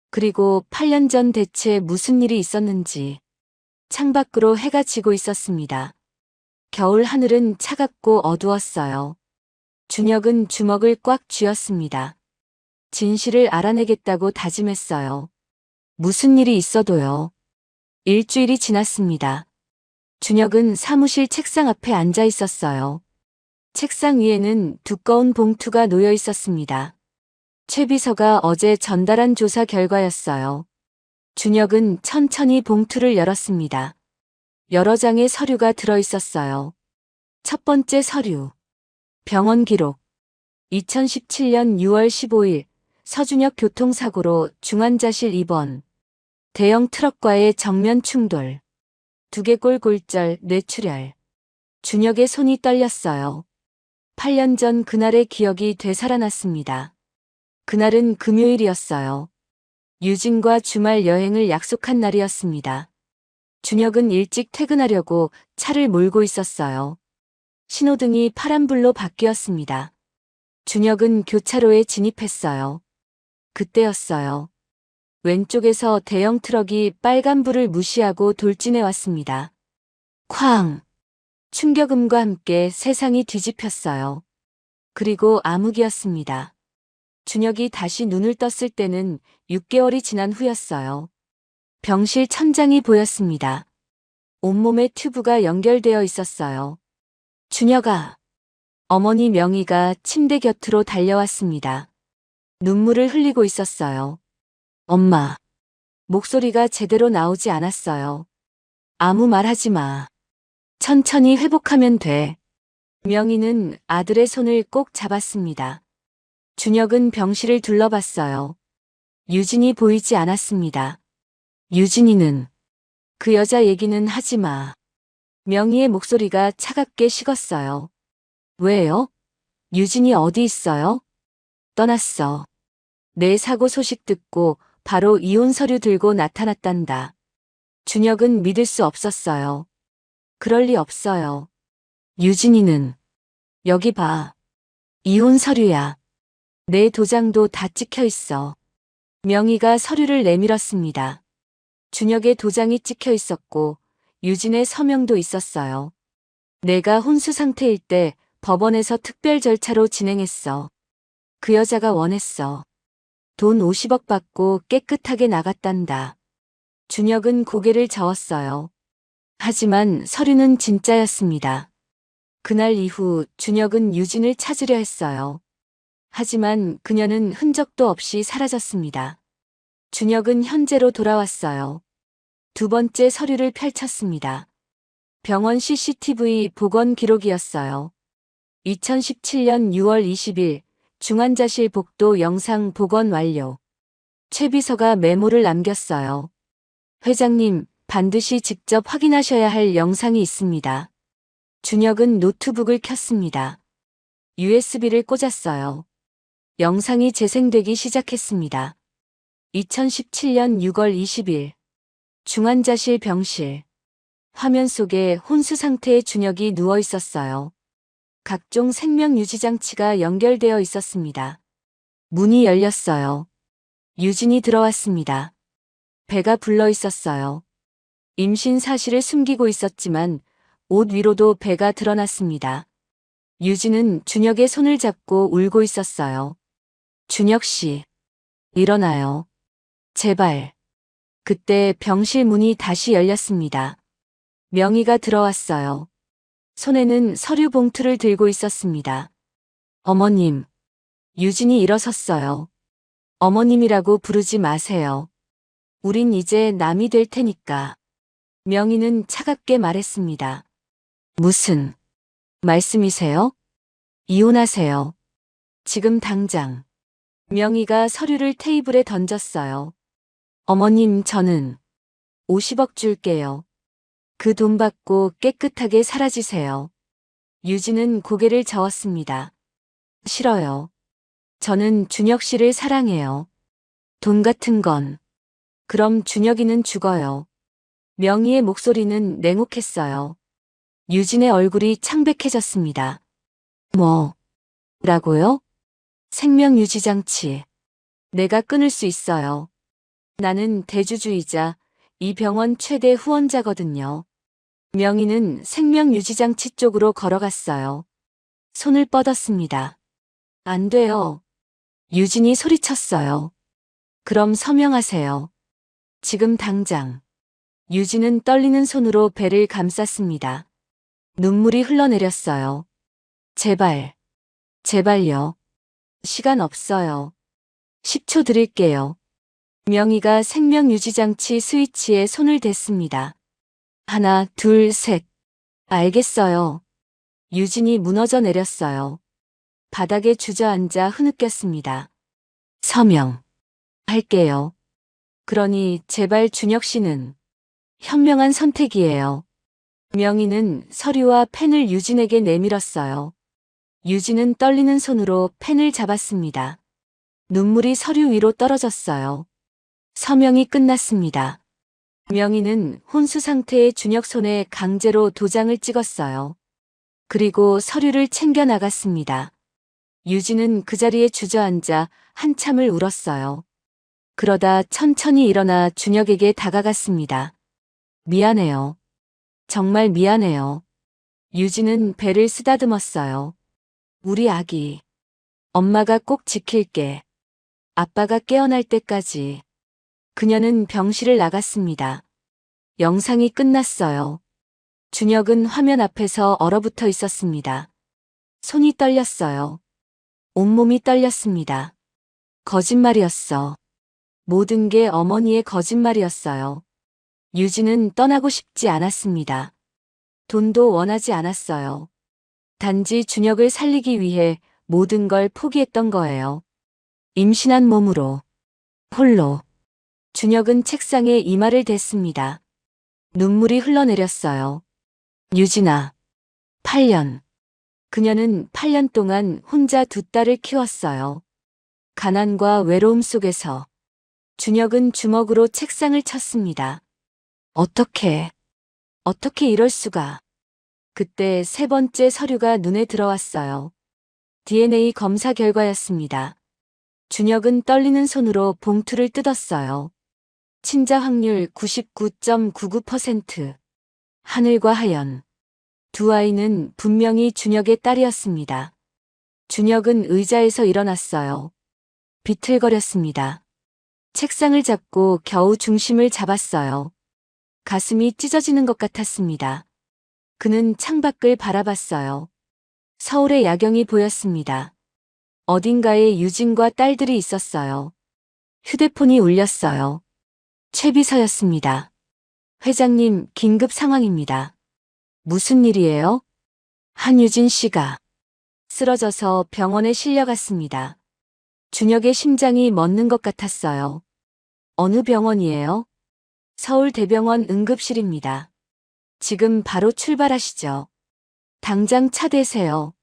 그리고 8년 전 대체 무슨 일이 있었는지. 창밖으로 해가 지고 있었습니다. 겨울 하늘은 차갑고 어두웠어요. 준혁은 주먹을 꽉 쥐었습니다. 진실을 알아내겠다고 다짐했어요. 무슨 일이 있어도요. 일주일이 지났습니다. 준혁은 사무실 책상 앞에 앉아 있었어요. 책상 위에는 두꺼운 봉투가 놓여 있었습니다. 최 비서가 어제 전달한 조사 결과였어요. 준혁은 천천히 봉투를 열었습니다. 여러 장의 서류가 들어 있었어요. 첫 번째 서류. 병원 기록. 2017년 6월 15일 서준혁 교통사고로 중환자실 입원. 대형 트럭과의 정면 충돌. 두개골 골절, 뇌출혈. 준혁의 손이 떨렸어요. 8년 전 그날의 기억이 되살아났습니다. 그날은 금요일이었어요. 유진과 주말 여행을 약속한 날이었습니다. 준혁은 일찍 퇴근하려고 차를 몰고 있었어요. 신호등이 파란불로 바뀌었습니다. 준혁은 교차로에 진입했어요. 그때였어요. 왼쪽에서 대형 트럭이 빨간불을 무시하고 돌진해 왔습니다. 쾅! 충격음과 함께 세상이 뒤집혔어요. 그리고 암흑이었습니다. 준혁이 다시 눈을 떴을 때는 6개월이 지난 후였어요. 병실 천장이 보였습니다. 온몸에 튜브가 연결되어 있었어요. 준혁아. 어머니 명희가 침대 곁으로 달려왔습니다. 눈물을 흘리고 있었어요. 엄마. 목소리가 제대로 나오지 않았어요. 아무 말 하지 마. 천천히 회복하면 돼. 명희는 아들의 손을 꼭 잡았습니다. 준혁은 병실을 둘러봤어요. 유진이 보이지 않았습니다. 유진이는 그 여자 얘기는 하지 마. 명희의 목소리가 차갑게 식었어요. 왜요? 유진이 어디 있어요? 떠났어. 내 사고 소식 듣고 바로 이혼 서류 들고 나타났단다. 준혁은 믿을 수 없었어요. 그럴 리 없어요. 유진이는 여기 봐. 이혼 서류야. 내 도장도 다 찍혀 있어. 명희가 서류를 내밀었습니다. 준혁의 도장이 찍혀 있었고 유진의 서명도 있었어요. 내가 혼수 상태일 때 법원에서 특별 절차로 진행했어. 그 여자가 원했어. 돈 50억 받고 깨끗하게 나갔단다. 준혁은 고개를 저었어요. 하지만 서류는 진짜였습니다. 그날 이후 준혁은 유진을 찾으려 했어요. 하지만 그녀는 흔적도 없이 사라졌습니다. 준혁은 현재로 돌아왔어요. 두 번째 서류를 펼쳤습니다. 병원 CCTV 복원 기록이었어요. 2017년 6월 20일 중환자실 복도 영상 복원 완료. 최 비서가 메모를 남겼어요. 회장님, 반드시 직접 확인하셔야 할 영상이 있습니다. 준혁은 노트북을 켰습니다. USB를 꽂았어요. 영상이 재생되기 시작했습니다. 2017년 6월 20일 중환자실 병실. 화면 속에 혼수 상태의 준혁이 누워 있었어요. 각종 생명 유지 장치가 연결되어 있었습니다. 문이 열렸어요. 유진이 들어왔습니다. 배가 불러 있었어요. 임신 사실을 숨기고 있었지만 옷 위로도 배가 드러났습니다. 유진은 준혁의 손을 잡고 울고 있었어요. 준혁 씨, 일어나요. 제발. 그때 병실 문이 다시 열렸습니다. 명희가 들어왔어요. 손에는 서류 봉투를 들고 있었습니다. 어머님. 유진이 일어섰어요. 어머님이라고 부르지 마세요. 우린 이제 남이 될 테니까. 명희는 차갑게 말했습니다. 무슨 말씀이세요? 이혼하세요. 지금 당장. 명희가 서류를 테이블에 던졌어요. 어머님, 저는 50억 줄게요. 그 돈 받고 깨끗하게 사라지세요. 유진은 고개를 저었습니다. 싫어요. 저는 준혁 씨를 사랑해요. 돈 같은 건. 그럼 준혁이는 죽어요. 명희의 목소리는 냉혹했어요. 유진의 얼굴이 창백해졌습니다. 라고요? 생명유지장치. 내가 끊을 수 있어요. 나는 대주주이자 이 병원 최대 후원자거든요. 명희는 생명유지장치 쪽으로 걸어갔어요. 손을 뻗었습니다. 안 돼요. 유진이 소리쳤어요. 그럼 서명하세요. 지금 당장. 유진은 떨리는 손으로 배를 감쌌습니다. 눈물이 흘러내렸어요. 제발. 제발요. 시간 없어요. 10초 드릴게요. 명희가 생명유지장치 스위치에 손을 댔습니다. 하나, 둘, 셋. 알겠어요. 유진이 무너져 내렸어요. 바닥에 주저앉아 흐느꼈습니다. 서명. 할게요. 그러니 제발 준혁 씨는 현명한 선택이에요. 명희는 서류와 펜을 유진에게 내밀었어요. 유진은 떨리는 손으로 펜을 잡았습니다. 눈물이 서류 위로 떨어졌어요. 서명이 끝났습니다. 명희는 혼수 상태의 준혁 손에 강제로 도장을 찍었어요. 그리고 서류를 챙겨 나갔습니다. 유진은 그 자리에 주저앉아 한참을 울었어요. 그러다 천천히 일어나 준혁에게 다가갔습니다. 미안해요. 정말 미안해요. 유진은 배를 쓰다듬었어요. 우리 아기. 엄마가 꼭 지킬게. 아빠가 깨어날 때까지. 그녀는 병실을 나갔습니다. 영상이 끝났어요. 준혁은 화면 앞에서 얼어붙어 있었습니다. 손이 떨렸어요. 온몸이 떨렸습니다. 거짓말이었어. 모든 게 어머니의 거짓말이었어요. 유진은 떠나고 싶지 않았습니다. 돈도 원하지 않았어요. 단지 준혁을 살리기 위해 모든 걸 포기했던 거예요. 임신한 몸으로. 홀로. 준혁은 책상에 이마를 댔습니다. 눈물이 흘러내렸어요. 유진아. 8년. 그녀는 8년 동안 혼자 두 딸을 키웠어요. 가난과 외로움 속에서. 준혁은 주먹으로 책상을 쳤습니다. 어떻게 이럴 수가. 그때 세 번째 서류가 눈에 들어왔어요. DNA 검사 결과였습니다. 준혁은 떨리는 손으로 봉투를 뜯었어요. 친자 확률 99.99%. 하늘과 하연. 두 아이는 분명히 준혁의 딸이었습니다. 준혁은 의자에서 일어났어요. 비틀거렸습니다. 책상을 잡고 겨우 중심을 잡았어요. 가슴이 찢어지는 것 같았습니다. 그는 창밖을 바라봤어요. 서울의 야경이 보였습니다. 어딘가에 유진과 딸들이 있었어요. 휴대폰이 울렸어요. 최 비서였습니다. 회장님, 긴급 상황입니다. 무슨 일이에요? 한유진 씨가 쓰러져서 병원에 실려갔습니다. 준혁의 심장이 멎는 것 같았어요. 어느 병원이에요? 서울대병원 응급실입니다. 지금 바로 출발하시죠. 당장 차 대세요.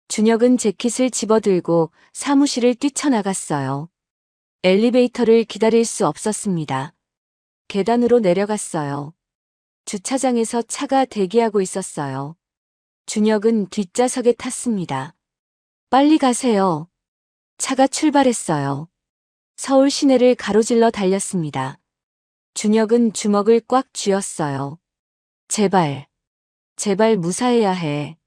준혁은 재킷을 집어들고 사무실을 뛰쳐나갔어요. 엘리베이터를 기다릴 수 없었습니다. 계단으로 내려갔어요. 주차장에서 차가 대기하고 있었어요. 준혁은 뒷좌석에 탔습니다. 빨리 가세요. 차가 출발했어요. 서울 시내를 가로질러 달렸습니다. 준혁은 주먹을 꽉 쥐었어요. 제발, 제발 무사해야 해.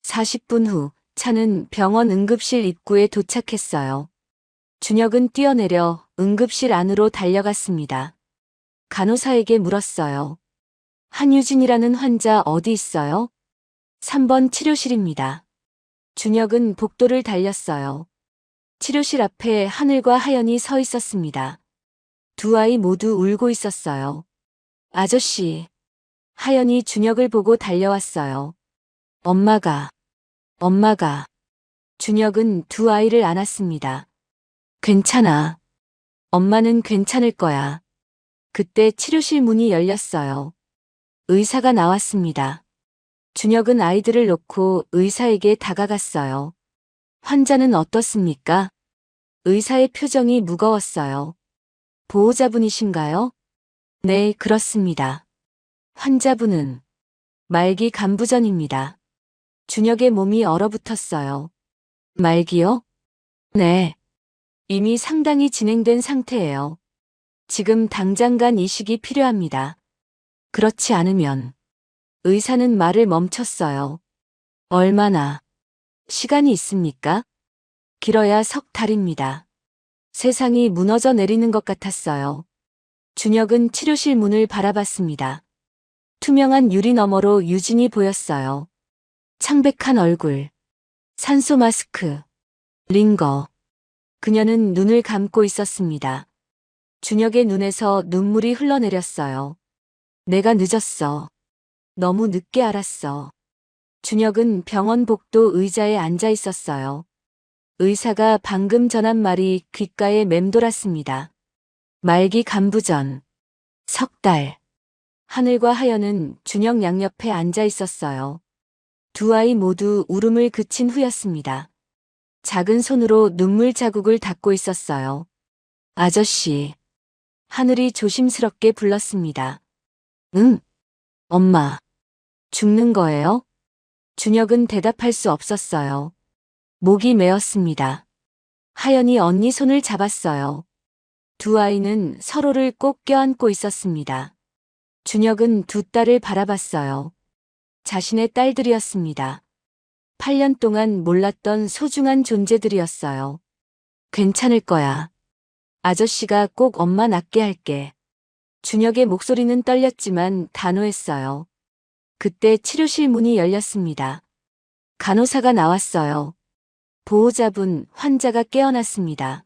40분 후 차는 병원 응급실 입구에 도착했어요. 준혁은 뛰어내려 응급실 안으로 달려갔습니다. 간호사에게 물었어요. 한유진이라는 환자 어디 있어요? 3번 치료실입니다. 준혁은 복도를 달렸어요. 치료실 앞에 하늘과 하연이 서 있었습니다. 두 아이 모두 울고 있었어요. 아저씨. 하연이 준혁을 보고 달려왔어요. 엄마가. 준혁은 두 아이를 안았습니다. 괜찮아. 엄마는 괜찮을 거야. 그때 치료실 문이 열렸어요. 의사가 나왔습니다. 준혁은 아이들을 놓고 의사에게 다가갔어요. 환자는 어떻습니까? 의사의 표정이 무거웠어요. 보호자분이신가요? 네, 그렇습니다. 환자분은 말기 간부전입니다. 준혁의 몸이 얼어붙었어요. 말기요? 네. 이미 상당히 진행된 상태예요. 지금 당장 간 이식이 필요합니다. 그렇지 않으면 의사는 말을 멈췄어요. 얼마나 시간이 있습니까? 길어야 석 달입니다. 세상이 무너져 내리는 것 같았어요. 준혁은 치료실 문을 바라봤습니다. 투명한 유리 너머로 유진이 보였어요. 창백한 얼굴, 산소 마스크, 링거. 그녀는 눈을 감고 있었습니다. 준혁의 눈에서 눈물이 흘러내렸어요. 내가 늦었어. 너무 늦게 알았어. 준혁은 병원 복도 의자에 앉아 있었어요. 의사가 방금 전한 말이 귓가에 맴돌았습니다. 말기 간부전. 석 달. 하늘과 하연은 준혁 양옆에 앉아 있었어요. 두 아이 모두 울음을 그친 후였습니다. 작은 손으로 눈물 자국을 닦고 있었어요. 아저씨. 하늘이 조심스럽게 불렀습니다. 응? 엄마. 죽는 거예요? 준혁은 대답할 수 없었어요. 목이 메었습니다. 하연이 언니 손을 잡았어요. 두 아이는 서로를 꼭 껴안고 있었습니다. 준혁은 두 딸을 바라봤어요. 자신의 딸들이었습니다. 8년 동안 몰랐던 소중한 존재들이었어요. 괜찮을 거야. 아저씨가 꼭 엄마 낫게 할게. 준혁의 목소리는 떨렸지만 단호했어요. 그때 치료실 문이 열렸습니다. 간호사가 나왔어요. 보호자분, 환자가 깨어났습니다.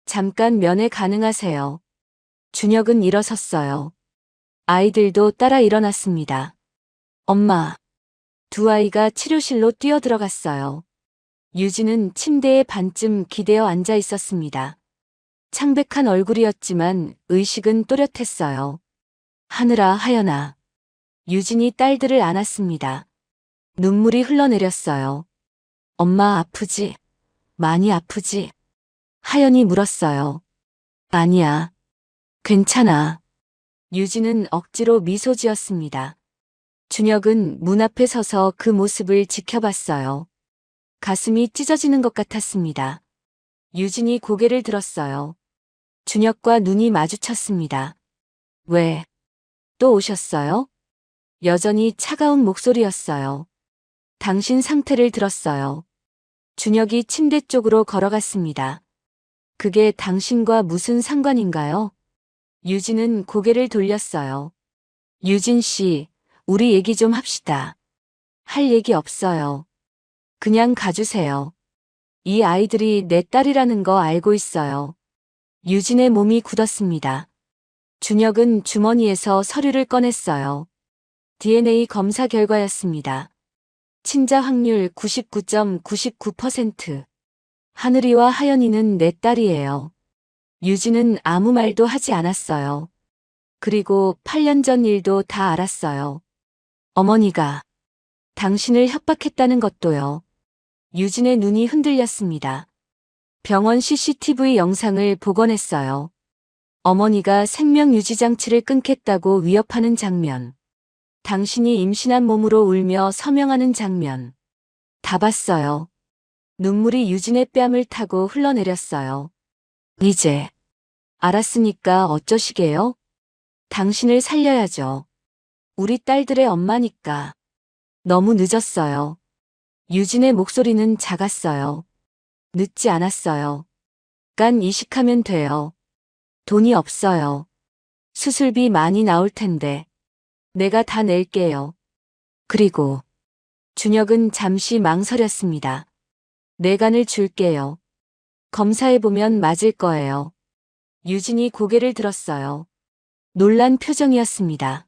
잠깐 면회 가능하세요. 준혁은 일어섰어요. 아이들도 따라 일어났습니다. 엄마. 두 아이가 치료실로 뛰어들어갔어요. 유진은 침대에 반쯤 기대어 앉아 있었습니다. 창백한 얼굴이었지만 의식은 또렷했어요. 하늘아, 하연아. 유진이 딸들을 안았습니다. 눈물이 흘러내렸어요. 엄마 아프지? 많이 아프지? 하연이 물었어요. 아니야. 괜찮아. 유진은 억지로 미소 지었습니다. 준혁은 문 앞에 서서 그 모습을 지켜봤어요. 가슴이 찢어지는 것 같았습니다. 유진이 고개를 들었어요. 준혁과 눈이 마주쳤습니다. 왜? 또 오셨어요? 여전히 차가운 목소리였어요. 당신 상태를 들었어요. 준혁이 침대 쪽으로 걸어갔습니다. 그게 당신과 무슨 상관인가요? 유진은 고개를 돌렸어요. 유진 씨, 우리 얘기 좀 합시다. 할 얘기 없어요. 그냥 가주세요. 이 아이들이 내 딸이라는 거 알고 있어요. 유진의 몸이 굳었습니다. 준혁은 주머니에서 서류를 꺼냈어요. DNA 검사 결과였습니다. 친자 확률 99.99%. 하늘이와 하연이는 내 딸이에요. 유진은 아무 말도 하지 않았어요. 그리고 8년 전 일도 다 알았어요. 어머니가 당신을 협박했다는 것도요. 유진의 눈이 흔들렸습니다. 병원 CCTV 영상을 복원했어요. 어머니가 생명유지장치를 끊겠다고 위협하는 장면. 당신이 임신한 몸으로 울며 서명하는 장면. 다 봤어요. 눈물이 유진의 뺨을 타고 흘러내렸어요. 이제 알았으니까 어쩌시게요? 당신을 살려야죠. 우리 딸들의 엄마니까. 너무 늦었어요. 유진의 목소리는 작았어요. 늦지 않았어요. 간 이식하면 돼요. 돈이 없어요. 수술비 많이 나올 텐데. 내가 다 낼게요. 그리고 준혁은 잠시 망설였습니다. 내 간을 줄게요. 검사해보면 맞을 거예요. 유진이 고개를 들었어요. 놀란 표정이었습니다.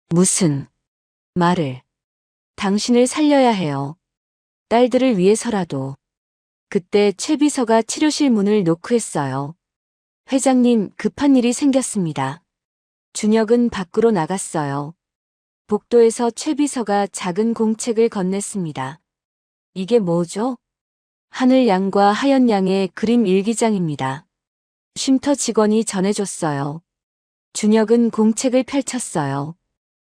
무슨 말을. 당신을 살려야 해요. 딸들을 위해서라도. 그때 최 비서가 치료실 문을 노크했어요. 회장님, 급한 일이 생겼습니다. 준혁은 밖으로 나갔어요. 복도에서 최 비서가 작은 공책을 건넸습니다. 이게 뭐죠? 하늘 양과 하연 양의 그림 일기장입니다. 쉼터 직원이 전해줬어요. 준혁은 공책을 펼쳤어요.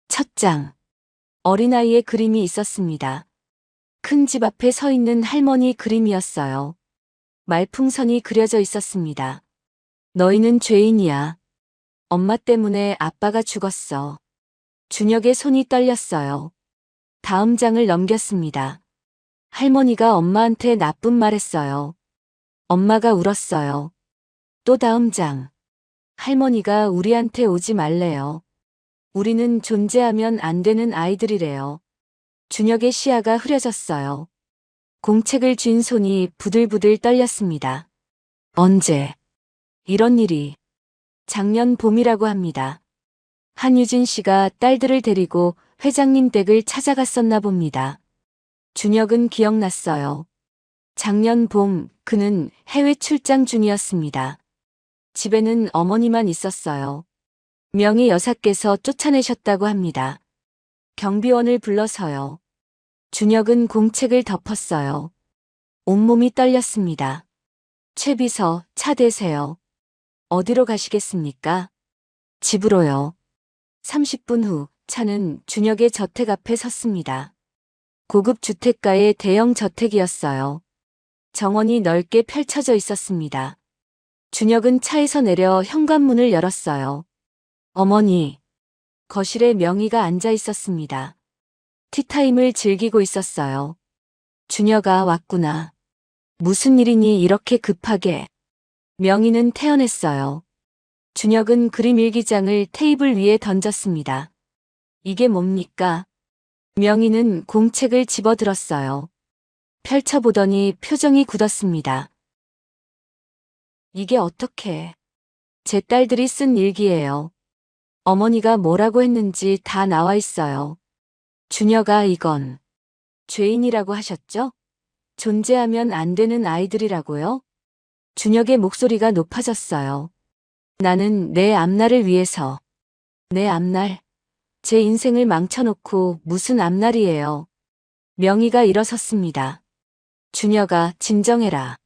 첫 장. 어린아이의 그림이 있었습니다. 큰 집 앞에 서 있는 할머니 그림이었어요. 말풍선이 그려져 있었습니다. 너희는 죄인이야. 엄마 때문에 아빠가 죽었어. 준혁의 손이 떨렸어요. 다음 장을 넘겼습니다. 할머니가 엄마한테 나쁜 말 했어요. 엄마가 울었어요. 또 다음 장. 할머니가 우리한테 오지 말래요. 우리는 존재하면 안 되는 아이들이래요. 준혁의 시야가 흐려졌어요. 공책을 쥔 손이 부들부들 떨렸습니다. 언제? 이런 일이. 작년 봄이라고 합니다. 한유진 씨가 딸들을 데리고 회장님 댁을 찾아갔었나 봅니다. 준혁은 기억났어요. 작년 봄 그는 해외 출장 중이었습니다. 집에는 어머니만 있었어요. 명희 여사께서 쫓아내셨다고 합니다. 경비원을 불러서요. 준혁은 공책을 덮었어요. 온몸이 떨렸습니다. 최 비서, 차 대세요. 어디로 가시겠습니까? 집으로요. 30분 후 차는 준혁의 저택 앞에 섰습니다. 고급 주택가의 대형 저택이었어요. 정원이 넓게 펼쳐져 있었습니다. 준혁은 차에서 내려 현관문을 열었어요. 어머니. 거실에 명희가 앉아 있었습니다. 티타임을 즐기고 있었어요. 준혁아 왔구나. 무슨 일이니 이렇게 급하게. 명희는 태어났어요. 준혁은 그림 일기장을 테이블 위에 던졌습니다. 이게 뭡니까? 명희는 공책을 집어들었어요. 펼쳐보더니 표정이 굳었습니다. 이게 어떻게? 제 딸들이 쓴 일기예요. 어머니가 뭐라고 했는지 다 나와 있어요. 준혁아 이건 죄인이라고 하셨죠? 존재하면 안 되는 아이들이라고요? 준혁의 목소리가 높아졌어요. 나는 내 앞날을 위해서. 내 앞날? 제 인생을 망쳐놓고 무슨 앞날이에요. 명희가 일어섰습니다. 준혁아 진정해라.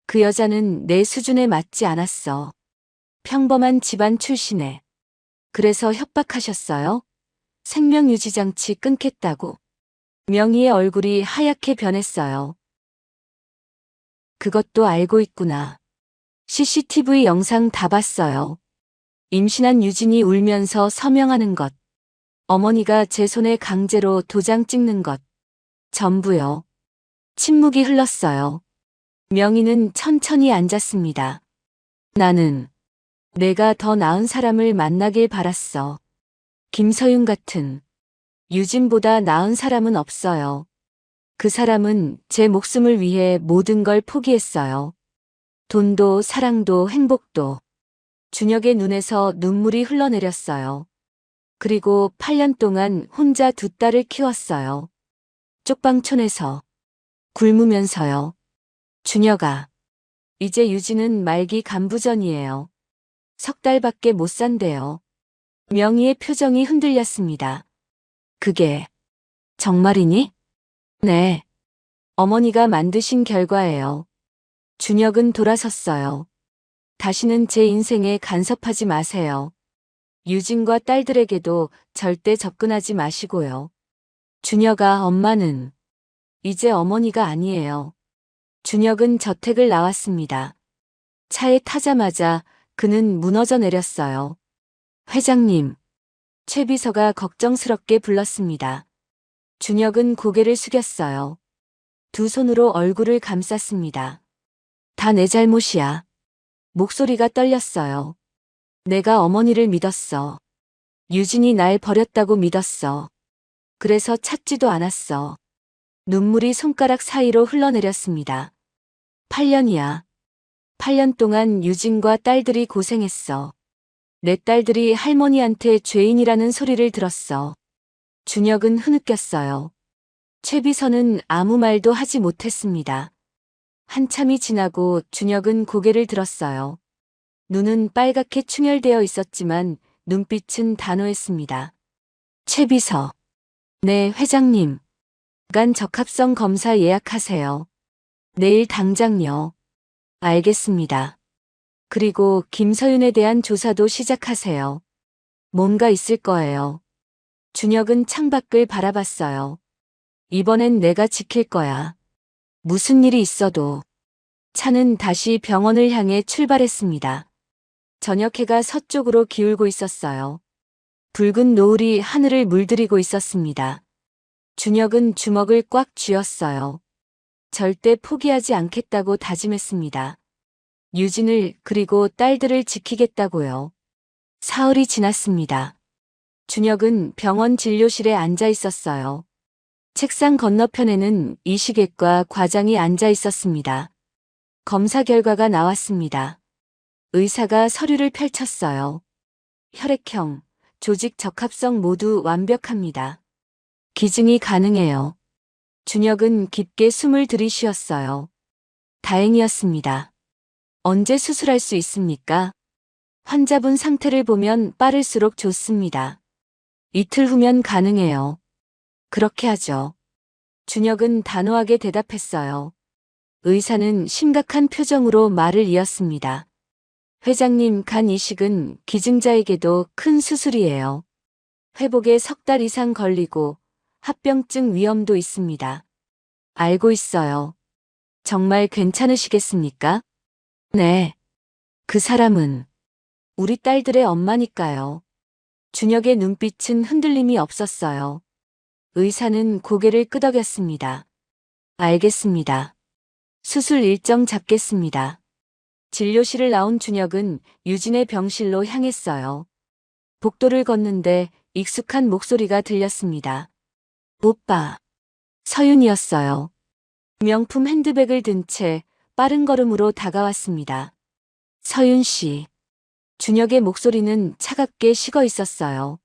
그 여자는 내 수준에 맞지 않았어. 평범한 집안 출신에. 그래서 협박하셨어요? 생명유지장치 끊겠다고. 명희의 얼굴이 하얗게 변했어요. 그것도 알고 있구나. CCTV 영상 다 봤어요. 임신한 유진이 울면서 서명하는 것. 어머니가 제 손에 강제로 도장 찍는 것. 전부요. 침묵이 흘렀어요. 명희는 천천히 앉았습니다. 나는 내가 더 나은 사람을 만나길 바랐어. 김서윤 같은. 유진보다 나은 사람은 없어요. 그 사람은 제 목숨을 위해 모든 걸 포기했어요. 돈도 사랑도 행복도. 준혁의 눈에서 눈물이 흘러내렸어요. 그리고 8년 동안 혼자 두 딸을 키웠어요. 쪽방촌에서 굶으면서요. 준혁아, 이제 유진은 말기 간부전이에요. 석 달밖에 못 산대요. 명희의 표정이 흔들렸습니다. 그게 정말이니? 네. 어머니가 만드신 결과예요. 준혁은 돌아섰어요. 다시는 제 인생에 간섭하지 마세요. 유진과 딸들에게도 절대 접근하지 마시고요. 준혁아, 엄마는 이제 어머니가 아니에요. 준혁은 저택을 나왔습니다. 차에 타자마자 그는 무너져 내렸어요. 회장님, 최 비서가 걱정스럽게 불렀습니다. 준혁은 고개를 숙였어요. 두 손으로 얼굴을 감쌌습니다. 다 내 잘못이야. 목소리가 떨렸어요. 내가 어머니를 믿었어. 유진이 날 버렸다고 믿었어. 그래서 찾지도 않았어. 눈물이 손가락 사이로 흘러내렸습니다. 8년이야. 8년 동안 유진과 딸들이 고생했어. 내 딸들이 할머니한테 죄인이라는 소리를 들었어. 준혁은 흐느꼈어요. 최 비서는 아무 말도 하지 못했습니다. 한참이 지나고 준혁은 고개를 들었어요. 눈은 빨갛게 충혈되어 있었지만 눈빛은 단호했습니다. 최 비서. 네, 회장님. 간 적합성 검사 예약하세요. 내일 당장요. 알겠습니다. 그리고 김서윤에 대한 조사도 시작하세요. 뭔가 있을 거예요. 준혁은 창밖을 바라봤어요. 이번엔 내가 지킬 거야. 무슨 일이 있어도. 차는 다시 병원을 향해 출발했습니다. 저녁 해가 서쪽으로 기울고 있었어요. 붉은 노을이 하늘을 물들이고 있었습니다. 준혁은 주먹을 꽉 쥐었어요. 절대 포기하지 않겠다고 다짐했습니다. 유진을 그리고 딸들을 지키겠다고요. 사흘이 지났습니다. 준혁은 병원 진료실에 앉아 있었어요. 책상 건너편에는 이식외과 과장이 앉아 있었습니다. 검사 결과가 나왔습니다. 의사가 서류를 펼쳤어요. 혈액형, 조직 적합성 모두 완벽합니다. 기증이 가능해요. 준혁은 깊게 숨을 들이쉬었어요. 다행이었습니다. 언제 수술할 수 있습니까? 환자분 상태를 보면 빠를수록 좋습니다. 이틀 후면 가능해요. 그렇게 하죠. 준혁은 단호하게 대답했어요. 의사는 심각한 표정으로 말을 이었습니다. 회장님, 간 이식은 기증자에게도 큰 수술이에요. 회복에 석 달 이상 걸리고 합병증 위험도 있습니다. 알고 있어요. 정말 괜찮으시겠습니까? 네. 그 사람은 우리 딸들의 엄마니까요. 준혁의 눈빛은 흔들림이 없었어요. 의사는 고개를 끄덕였습니다. 알겠습니다. 수술 일정 잡겠습니다. 진료실을 나온 준혁은 유진의 병실로 향했어요. 복도를 걷는데 익숙한 목소리가 들렸습니다. 오빠. 서윤이었어요. 명품 핸드백을 든 채 빠른 걸음으로 다가왔습니다. 서윤 씨. 준혁의 목소리는 차갑게 식어 있었어요.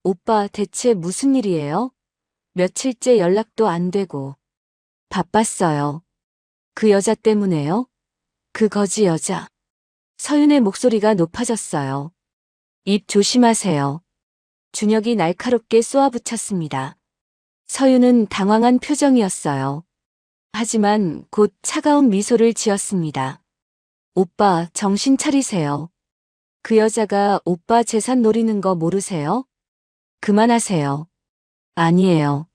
오빠, 대체 무슨 일이에요? 며칠째 연락도 안 되고. 바빴어요. 그 여자 때문에요? 그 거지 여자. 서윤의 목소리가 높아졌어요. 입 조심하세요. 준혁이 날카롭게 쏘아붙였습니다. 서윤은 당황한 표정이었어요. 하지만 곧 차가운 미소를 지었습니다. 오빠, 정신 차리세요. 그 여자가 오빠 재산 노리는 거 모르세요? 그만하세요. 아니에요.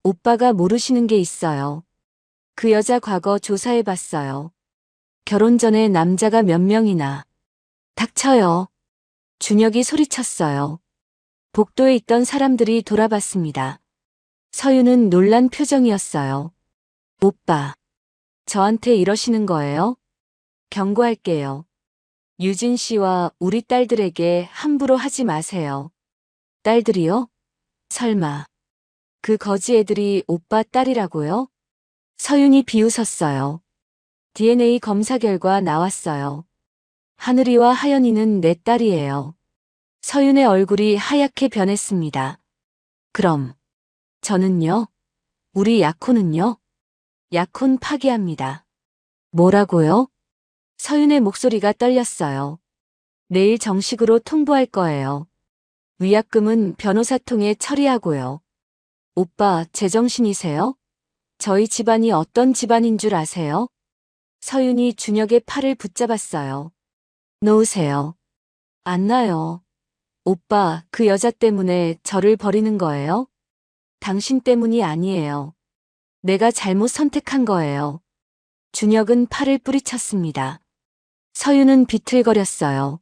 오빠가 모르시는 게 있어요. 그 여자 과거 조사해봤어요. 결혼 전에 남자가 몇 명이나. 닥쳐요. 준혁이 소리쳤어요. 복도에 있던 사람들이 돌아봤습니다. 서윤은 놀란 표정이었어요. 오빠, 저한테 이러시는 거예요? 경고할게요. 유진 씨와 우리 딸들에게 함부로 하지 마세요. 딸들이요? 설마. 그 거지 애들이 오빠 딸이라고요? 서윤이 비웃었어요. DNA 검사 결과 나왔어요. 하늘이와 하연이는 내 딸이에요. 서윤의 얼굴이 하얗게 변했습니다. 그럼 저는요? 우리 약혼은요? 약혼 파기합니다. 뭐라고요? 서윤의 목소리가 떨렸어요. 내일 정식으로 통보할 거예요. 위약금은 변호사 통해 처리하고요. 오빠, 제정신이세요? 저희 집안이 어떤 집안인 줄 아세요? 서윤이 준혁의 팔을 붙잡았어요. 놓으세요. 안 나요. 오빠, 그 여자 때문에 저를 버리는 거예요? 당신 때문이 아니에요. 내가 잘못 선택한 거예요. 준혁은 팔을 뿌리쳤습니다. 서윤은 비틀거렸어요.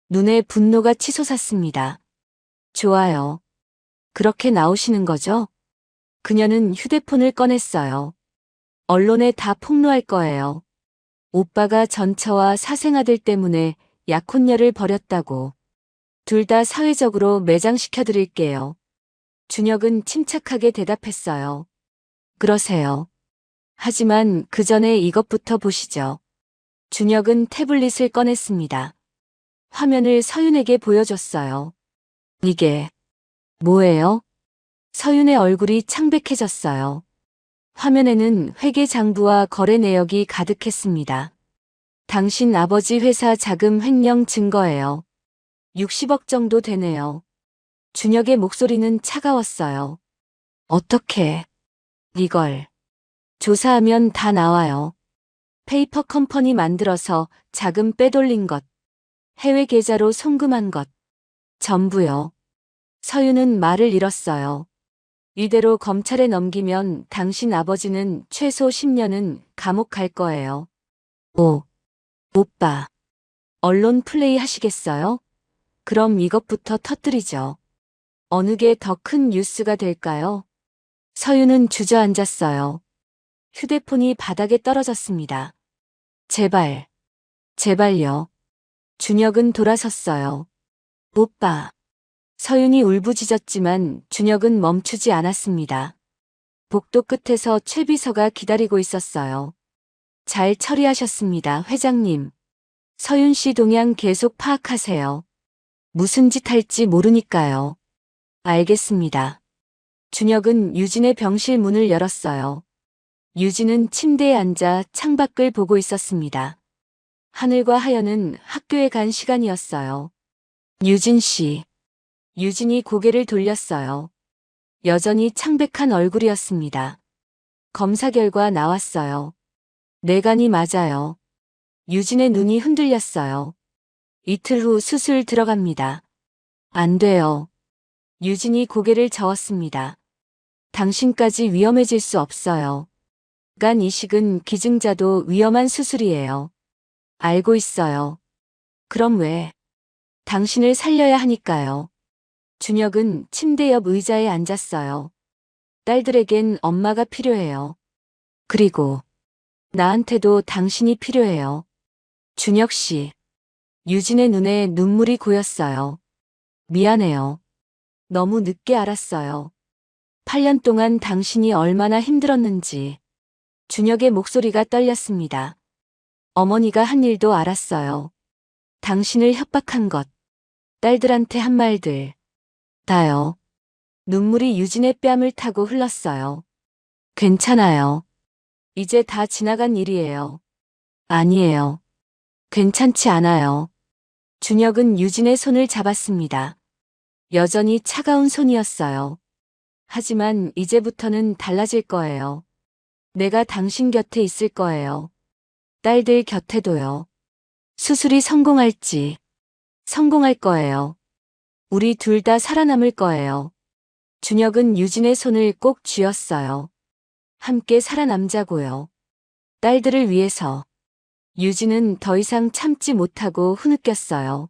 눈에 분노가 치솟았습니다. 좋아요. 그렇게 나오시는 거죠? 그녀는 휴대폰을 꺼냈어요. 언론에 다 폭로할 거예요. 오빠가 전처와 사생아들 때문에 약혼녀를 버렸다고. 둘 다 사회적으로 매장시켜 드릴게요. 준혁은 침착하게 대답했어요. 그러세요. 하지만 그 전에 이것부터 보시죠. 준혁은 태블릿을 꺼냈습니다. 화면을 서윤에게 보여줬어요. 이게 뭐예요? 서윤의 얼굴이 창백해졌어요. 화면에는 회계장부와 거래 내역이 가득했습니다. 당신 아버지 회사 자금 횡령 증거예요. 60억 정도 되네요. 준혁의 목소리는 차가웠어요. 어떻게 이걸 조사하면 다 나와요. 페이퍼 컴퍼니 만들어서 자금 빼돌린 것, 해외 계좌로 송금한 것, 전부요. 서윤은 말을 잃었어요. 이대로 검찰에 넘기면 당신 아버지는 최소 10년은 감옥 갈 거예요. 오빠. 언론 플레이 하시겠어요? 그럼 이것부터 터뜨리죠. 어느 게 더 큰 뉴스가 될까요? 서윤은 주저앉았어요. 휴대폰이 바닥에 떨어졌습니다. 제발요. 준혁은 돌아섰어요. 오빠. 서윤이 울부짖었지만 준혁은 멈추지 않았습니다. 복도 끝에서 최 비서가 기다리고 있었어요. 잘 처리하셨습니다, 회장님. 서윤 씨 동향 계속 파악하세요. 무슨 짓 할지 모르니까요. 알겠습니다. 준혁은 유진의 병실 문을 열었어요. 유진은 침대에 앉아 창밖을 보고 있었습니다. 하늘과 하연은 학교에 간 시간이었어요. 유진 씨. 유진이 고개를 돌렸어요. 여전히 창백한 얼굴이었습니다. 검사 결과 나왔어요. 뇌간이 맞아요. 유진의 눈이 흔들렸어요. 이틀 후 수술 들어갑니다. 안 돼요. 유진이 고개를 저었습니다. 당신까지 위험해질 수 없어요. 간 이식은 기증자도 위험한 수술이에요. 알고 있어요. 그럼 왜? 당신을 살려야 하니까요. 준혁은 침대 옆 의자에 앉았어요. 딸들에겐 엄마가 필요해요. 그리고 나한테도 당신이 필요해요. 준혁 씨. 유진의 눈에 눈물이 고였어요. 미안해요. 너무 늦게 알았어요. 8년 동안 당신이 얼마나 힘들었는지. 준혁의 목소리가 떨렸습니다. 어머니가 한 일도 알았어요. 당신을 협박한 것. 딸들한테 한 말들. 다요. 눈물이 유진의 뺨을 타고 흘렀어요. 괜찮아요. 이제 다 지나간 일이에요. 아니에요. 괜찮지 않아요. 준혁은 유진의 손을 잡았습니다. 여전히 차가운 손이었어요. 하지만 이제부터는 달라질 거예요. 내가 당신 곁에 있을 거예요. 딸들 곁에도요. 수술이 성공할 거예요. 우리 둘 다 살아남을 거예요. 준혁은 유진의 손을 꼭 쥐었어요. 함께 살아남자고요. 딸들을 위해서. 유진은 더 이상 참지 못하고 흐느꼈어요.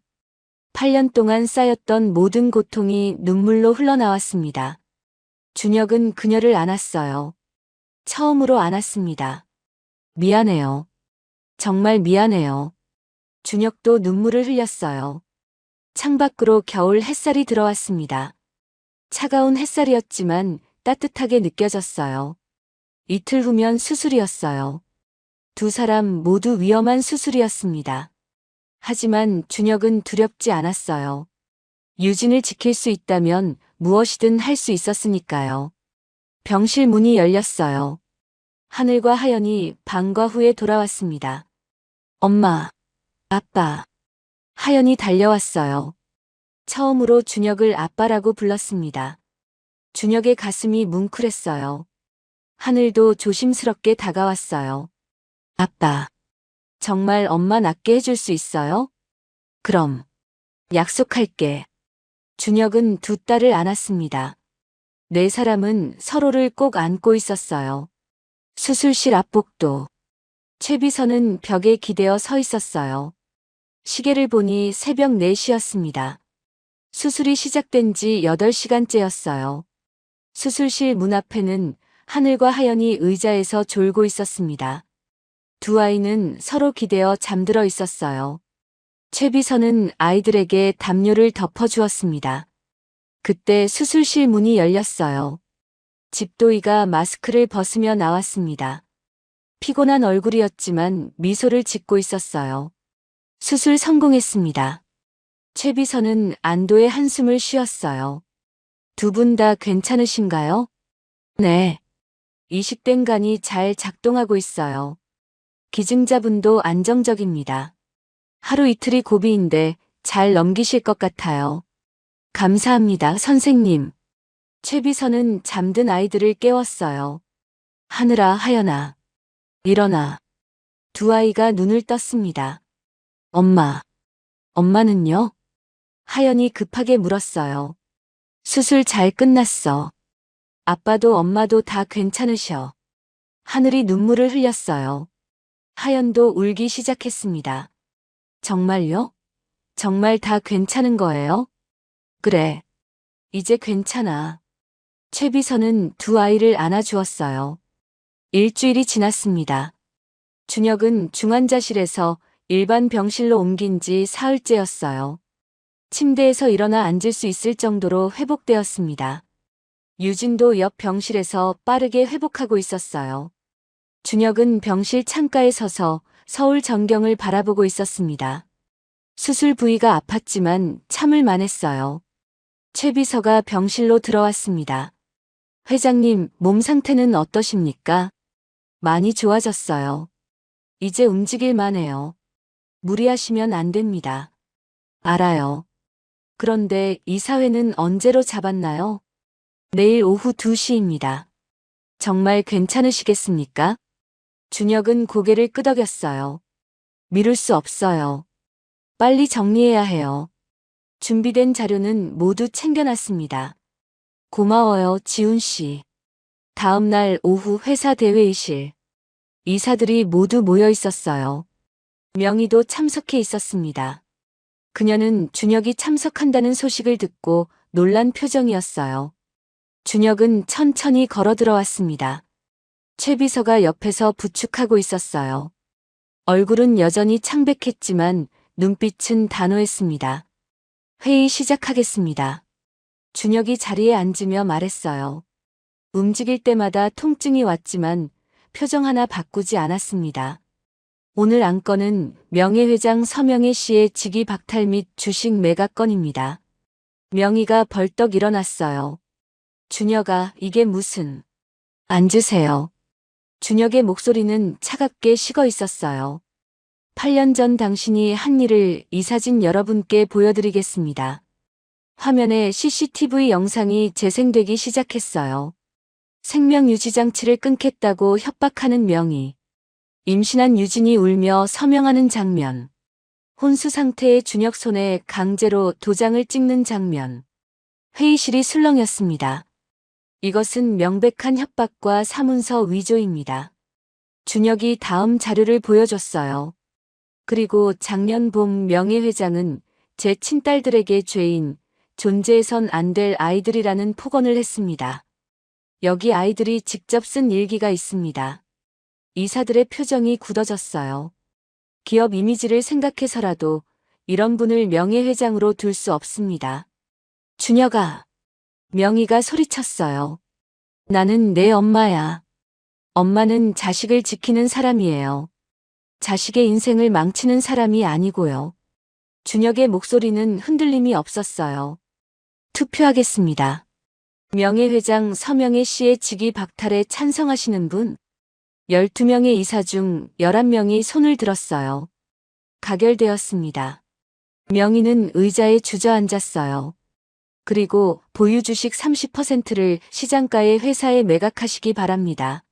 8년 동안 쌓였던 모든 고통이 눈물로 흘러나왔습니다. 준혁은 그녀를 안았어요. 처음으로 안았습니다. 미안해요. 정말 미안해요. 준혁도 눈물을 흘렸어요. 창밖으로 겨울 햇살이 들어왔습니다. 차가운 햇살이었지만 따뜻하게 느껴졌어요. 이틀 후면 수술이었어요. 두 사람 모두 위험한 수술이었습니다. 하지만 준혁은 두렵지 않았어요. 유진을 지킬 수 있다면 무엇이든 할 수 있었으니까요. 병실 문이 열렸어요. 하늘과 하연이 방과 후에 돌아왔습니다. 엄마, 아빠. 하연이 달려왔어요. 처음으로 준혁을 아빠라고 불렀습니다. 준혁의 가슴이 뭉클했어요. 하늘도 조심스럽게 다가왔어요. 아빠, 정말 엄마 낫게 해줄 수 있어요? 그럼, 약속할게. 준혁은 두 딸을 안았습니다. 네 사람은 서로를 꼭 안고 있었어요. 수술실 앞복도. 최비서는 벽에 기대어 서 있었어요. 시계를 보니 새벽 4시였습니다. 수술이 시작된 지 8시간째였어요. 수술실 문 앞에는 하늘과 하연이 의자에서 졸고 있었습니다. 두 아이는 서로 기대어 잠들어 있었어요. 최비서는 아이들에게 담요를 덮어주었습니다. 그때 수술실 문이 열렸어요. 집도이가 마스크를 벗으며 나왔습니다. 피곤한 얼굴이었지만 미소를 짓고 있었어요. 수술 성공했습니다. 최비서는 안도의 한숨을 쉬었어요. 두 분 다 괜찮으신가요? 네. 이식된 간이 잘 작동하고 있어요. 기증자분도 안정적입니다. 하루 이틀이 고비인데 잘 넘기실 것 같아요. 감사합니다, 선생님. 최비서는 잠든 아이들을 깨웠어요. 하늘아, 하연아. 일어나. 두 아이가 눈을 떴습니다. 엄마. 엄마는요? 하연이 급하게 물었어요. 수술 잘 끝났어. 아빠도 엄마도 다 괜찮으셔. 하늘이 눈물을 흘렸어요. 하연도 울기 시작했습니다. 정말요? 정말 다 괜찮은 거예요? 그래. 이제 괜찮아. 최비서는 두 아이를 안아주었어요. 일주일이 지났습니다. 준혁은 중환자실에서 일반 병실로 옮긴 지 사흘째였어요. 침대에서 일어나 앉을 수 있을 정도로 회복되었습니다. 유진도 옆 병실에서 빠르게 회복하고 있었어요. 준혁은 병실 창가에 서서 서울 전경을 바라보고 있었습니다. 수술 부위가 아팠지만 참을 만했어요. 최비서가 병실로 들어왔습니다. 회장님, 몸 상태는 어떠십니까? 많이 좋아졌어요. 이제 움직일 만해요. 무리하시면 안 됩니다. 알아요. 그런데 이사회는 언제로 잡았나요? 내일 오후 2시입니다. 정말 괜찮으시겠습니까? 준혁은 고개를 끄덕였어요. 미룰 수 없어요. 빨리 정리해야 해요. 준비된 자료는 모두 챙겨놨습니다. 고마워요, 지훈 씨. 다음 날 오후 회사 대회의실. 이사들이 모두 모여 있었어요. 명희도 참석해 있었습니다. 그녀는 준혁이 참석한다는 소식을 듣고 놀란 표정이었어요. 준혁은 천천히 걸어 들어왔습니다. 최비서가 옆에서 부축하고 있었어요. 얼굴은 여전히 창백했지만 눈빛은 단호했습니다. 회의 시작하겠습니다. 준혁이 자리에 앉으며 말했어요. 움직일 때마다 통증이 왔지만 표정 하나 바꾸지 않았습니다. 오늘 안건은 명예회장 서명혜 씨의 직위 박탈 및 주식 매각 건입니다. 명희가 벌떡 일어났어요. 준혁아, 이게 무슨... 앉으세요. 준혁의 목소리는 차갑게 식어 있었어요. 8년 전 당신이 한 일을 이 사진 여러분께 보여드리겠습니다. 화면에 CCTV 영상이 재생되기 시작했어요. 생명유지장치를 끊겠다고 협박하는 명희. 임신한 유진이 울며 서명하는 장면. 혼수 상태의 준혁 손에 강제로 도장을 찍는 장면. 회의실이 술렁였습니다. 이것은 명백한 협박과 사문서 위조입니다. 준혁이 다음 자료를 보여줬어요. 그리고 작년 봄 명예회장은 제 친딸들에게 죄인, 존재해선 안 될 아이들이라는 폭언을 했습니다. 여기 아이들이 직접 쓴 일기가 있습니다. 이사들의 표정이 굳어졌어요. 기업 이미지를 생각해서라도 이런 분을 명예회장으로 둘 수 없습니다. 준혁아. 명희가 소리쳤어요. 나는 내 엄마야. 엄마는 자식을 지키는 사람이에요. 자식의 인생을 망치는 사람이 아니고요. 준혁의 목소리는 흔들림이 없었어요. 투표하겠습니다. 명예회장 서명혜 씨의 직위 박탈에 찬성하시는 분? 12명의 이사 중 11명이 손을 들었어요. 가결되었습니다. 명의는 의자에 주저앉았어요. 그리고 보유 주식 30%를 시장가의 회사에 매각하시기 바랍니다.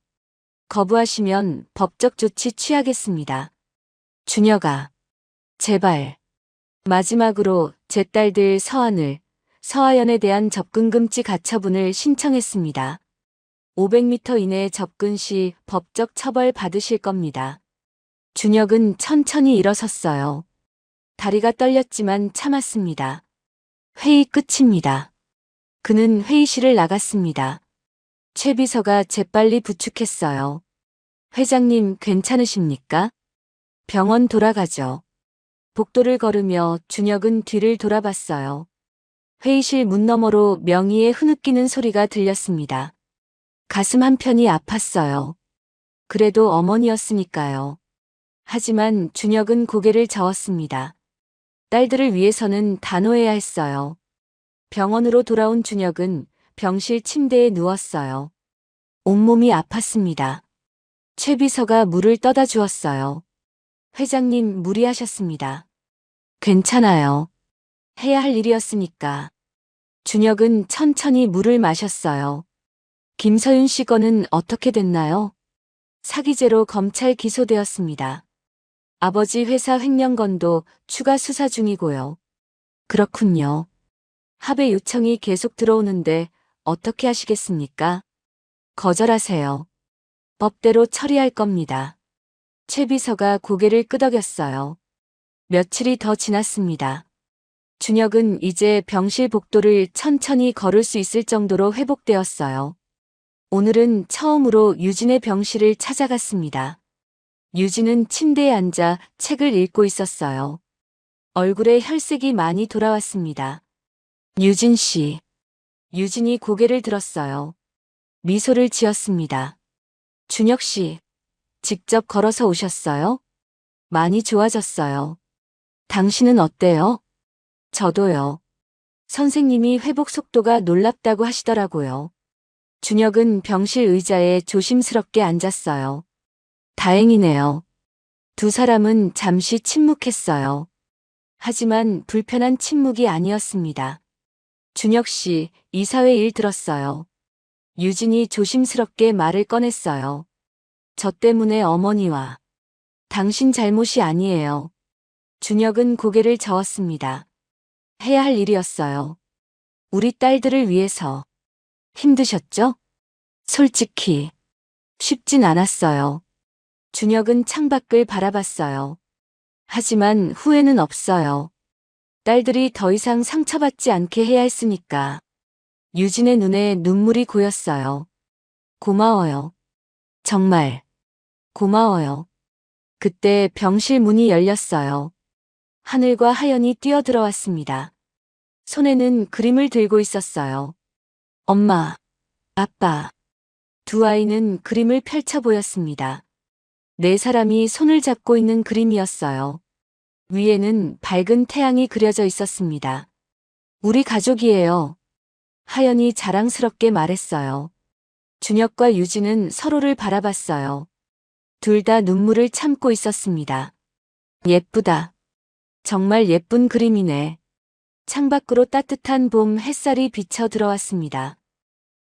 거부하시면 법적 조치 취하겠습니다. 준혁아, 제발. 마지막으로 제 딸들 서하늘, 서하연에 대한 접근 금지 가처분을 신청했습니다. 500m 이내 접근 시 법적 처벌 받으실 겁니다. 준혁은 천천히 일어섰어요. 다리가 떨렸지만 참았습니다. 회의 끝입니다. 그는 회의실을 나갔습니다. 최 비서가 재빨리 부축했어요. 회장님 괜찮으십니까? 병원 돌아가죠. 복도를 걸으며 준혁은 뒤를 돌아봤어요. 회의실 문 너머로 명희의 흐느끼는 소리가 들렸습니다. 가슴 한편이 아팠어요. 그래도 어머니였으니까요. 하지만 준혁은 고개를 저었습니다. 딸들을 위해서는 단호해야 했어요. 병원으로 돌아온 준혁은 병실 침대에 누웠어요. 온몸이 아팠습니다. 최 비서가 물을 떠다 주었어요. 회장님 무리하셨습니다. 괜찮아요. 해야 할 일이었으니까. 준혁은 천천히 물을 마셨어요. 김서윤 씨 건은 어떻게 됐나요? 사기죄로 검찰 기소되었습니다. 아버지 회사 횡령 건도 추가 수사 중이고요. 그렇군요. 합의 요청이 계속 들어오는데 어떻게 하시겠습니까? 거절하세요. 법대로 처리할 겁니다. 최 비서가 고개를 끄덕였어요. 며칠이 더 지났습니다. 준혁은 이제 병실 복도를 천천히 걸을 수 있을 정도로 회복되었어요. 오늘은 처음으로 유진의 병실을 찾아갔습니다. 유진은 침대에 앉아 책을 읽고 있었어요. 얼굴에 혈색이 많이 돌아왔습니다. 유진 씨. 유진이 고개를 들었어요. 미소를 지었습니다. 준혁 씨. 직접 걸어서 오셨어요? 많이 좋아졌어요. 당신은 어때요? 저도요. 선생님이 회복 속도가 놀랍다고 하시더라고요. 준혁은 병실 의자에 조심스럽게 앉았어요. 다행이네요. 두 사람은 잠시 침묵했어요. 하지만 불편한 침묵이 아니었습니다. 준혁 씨, 이사회 일 들었어요. 유진이 조심스럽게 말을 꺼냈어요. 저 때문에 어머니와 당신 잘못이 아니에요. 준혁은 고개를 저었습니다. 해야 할 일이었어요. 우리 딸들을 위해서. 힘드셨죠? 솔직히 쉽진 않았어요. 준혁은 창밖을 바라봤어요. 하지만 후회는 없어요. 딸들이 더 이상 상처받지 않게 해야 했으니까. 유진의 눈에 눈물이 고였어요. 고마워요. 정말 고마워요. 그때 병실 문이 열렸어요. 하늘과 하연이 뛰어들어왔습니다. 손에는 그림을 들고 있었어요. 엄마, 아빠. 두 아이는 그림을 펼쳐 보였습니다. 네 사람이 손을 잡고 있는 그림이었어요. 위에는 밝은 태양이 그려져 있었습니다. 우리 가족이에요. 하연이 자랑스럽게 말했어요. 준혁과 유진은 서로를 바라봤어요. 둘 다 눈물을 참고 있었습니다. 예쁘다. 정말 예쁜 그림이네. 창밖으로 따뜻한 봄 햇살이 비쳐 들어왔습니다.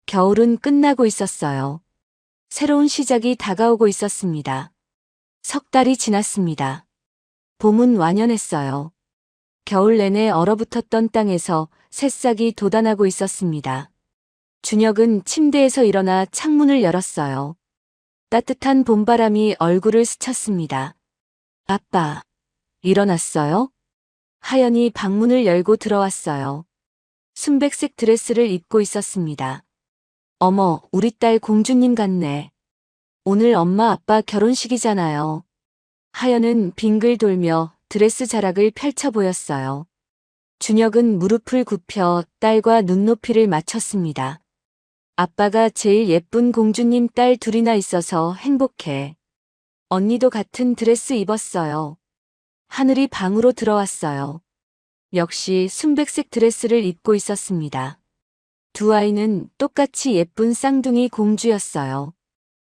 겨울은 끝나고 있었어요. 새로운 시작이 다가오고 있었습니다. 석 달이 지났습니다. 봄은 완연했어요. 겨울 내내 얼어붙었던 땅에서 새싹이 돋아나고 있었습니다. 준혁은 침대에서 일어나 창문을 열었어요. 따뜻한 봄바람이 얼굴을 스쳤습니다. 아빠, 일어났어요? 하연이 방문을 열고 들어왔어요. 순백색 드레스를 입고 있었습니다. 어머, 우리 딸 공주님 같네. 오늘 엄마 아빠 결혼식이잖아요. 하연은 빙글 돌며 드레스 자락을 펼쳐 보였어요. 준혁은 무릎을 굽혀 딸과 눈높이를 맞췄습니다. 아빠가 제일 예쁜 공주님 딸 둘이나 있어서 행복해. 언니도 같은 드레스 입었어요. 하늘이 방으로 들어왔어요. 역시 순백색 드레스를 입고 있었습니다. 두 아이는 똑같이 예쁜 쌍둥이 공주였어요.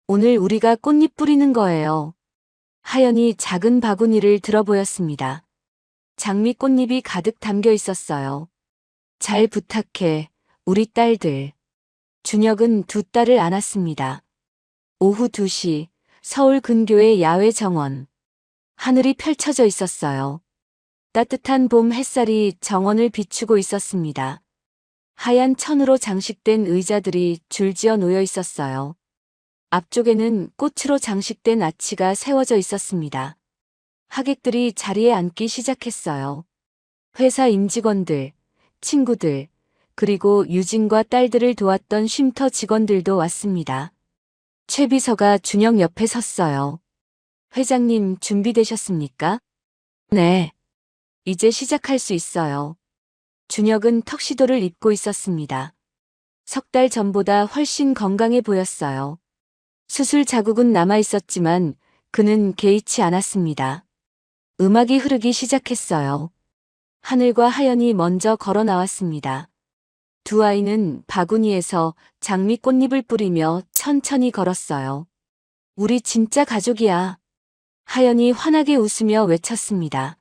오늘 우리가 꽃잎 뿌리는 거예요. 하연이 작은 바구니를 들어 보였습니다. 장미 꽃잎이 가득 담겨 있었어요. 잘 부탁해, 우리 딸들. 준혁은 두 딸을 안았습니다. 오후 2시, 서울 근교의 야외 정원. 하늘이 펼쳐져 있었어요. 따뜻한 봄 햇살이 정원을 비추고 있었습니다. 하얀 천으로 장식된 의자들이 줄지어 놓여 있었어요. 앞쪽에는 꽃으로 장식된 아치가 세워져 있었습니다. 하객들이 자리에 앉기 시작했어요. 회사 임직원들, 친구들, 그리고 유진과 딸들을 도왔던 쉼터 직원들도 왔습니다. 최 비서가 준혁 옆에 섰어요. 회장님 준비되셨습니까? 네. 이제 시작할 수 있어요. 준혁은 턱시도를 입고 있었습니다. 석 달 전보다 훨씬 건강해 보였어요. 수술 자국은 남아 있었지만 그는 개의치 않았습니다. 음악이 흐르기 시작했어요. 하늘과 하연이 먼저 걸어 나왔습니다. 두 아이는 바구니에서 장미 꽃잎을 뿌리며 천천히 걸었어요. 우리 진짜 가족이야. 하연이 환하게 웃으며 외쳤습니다.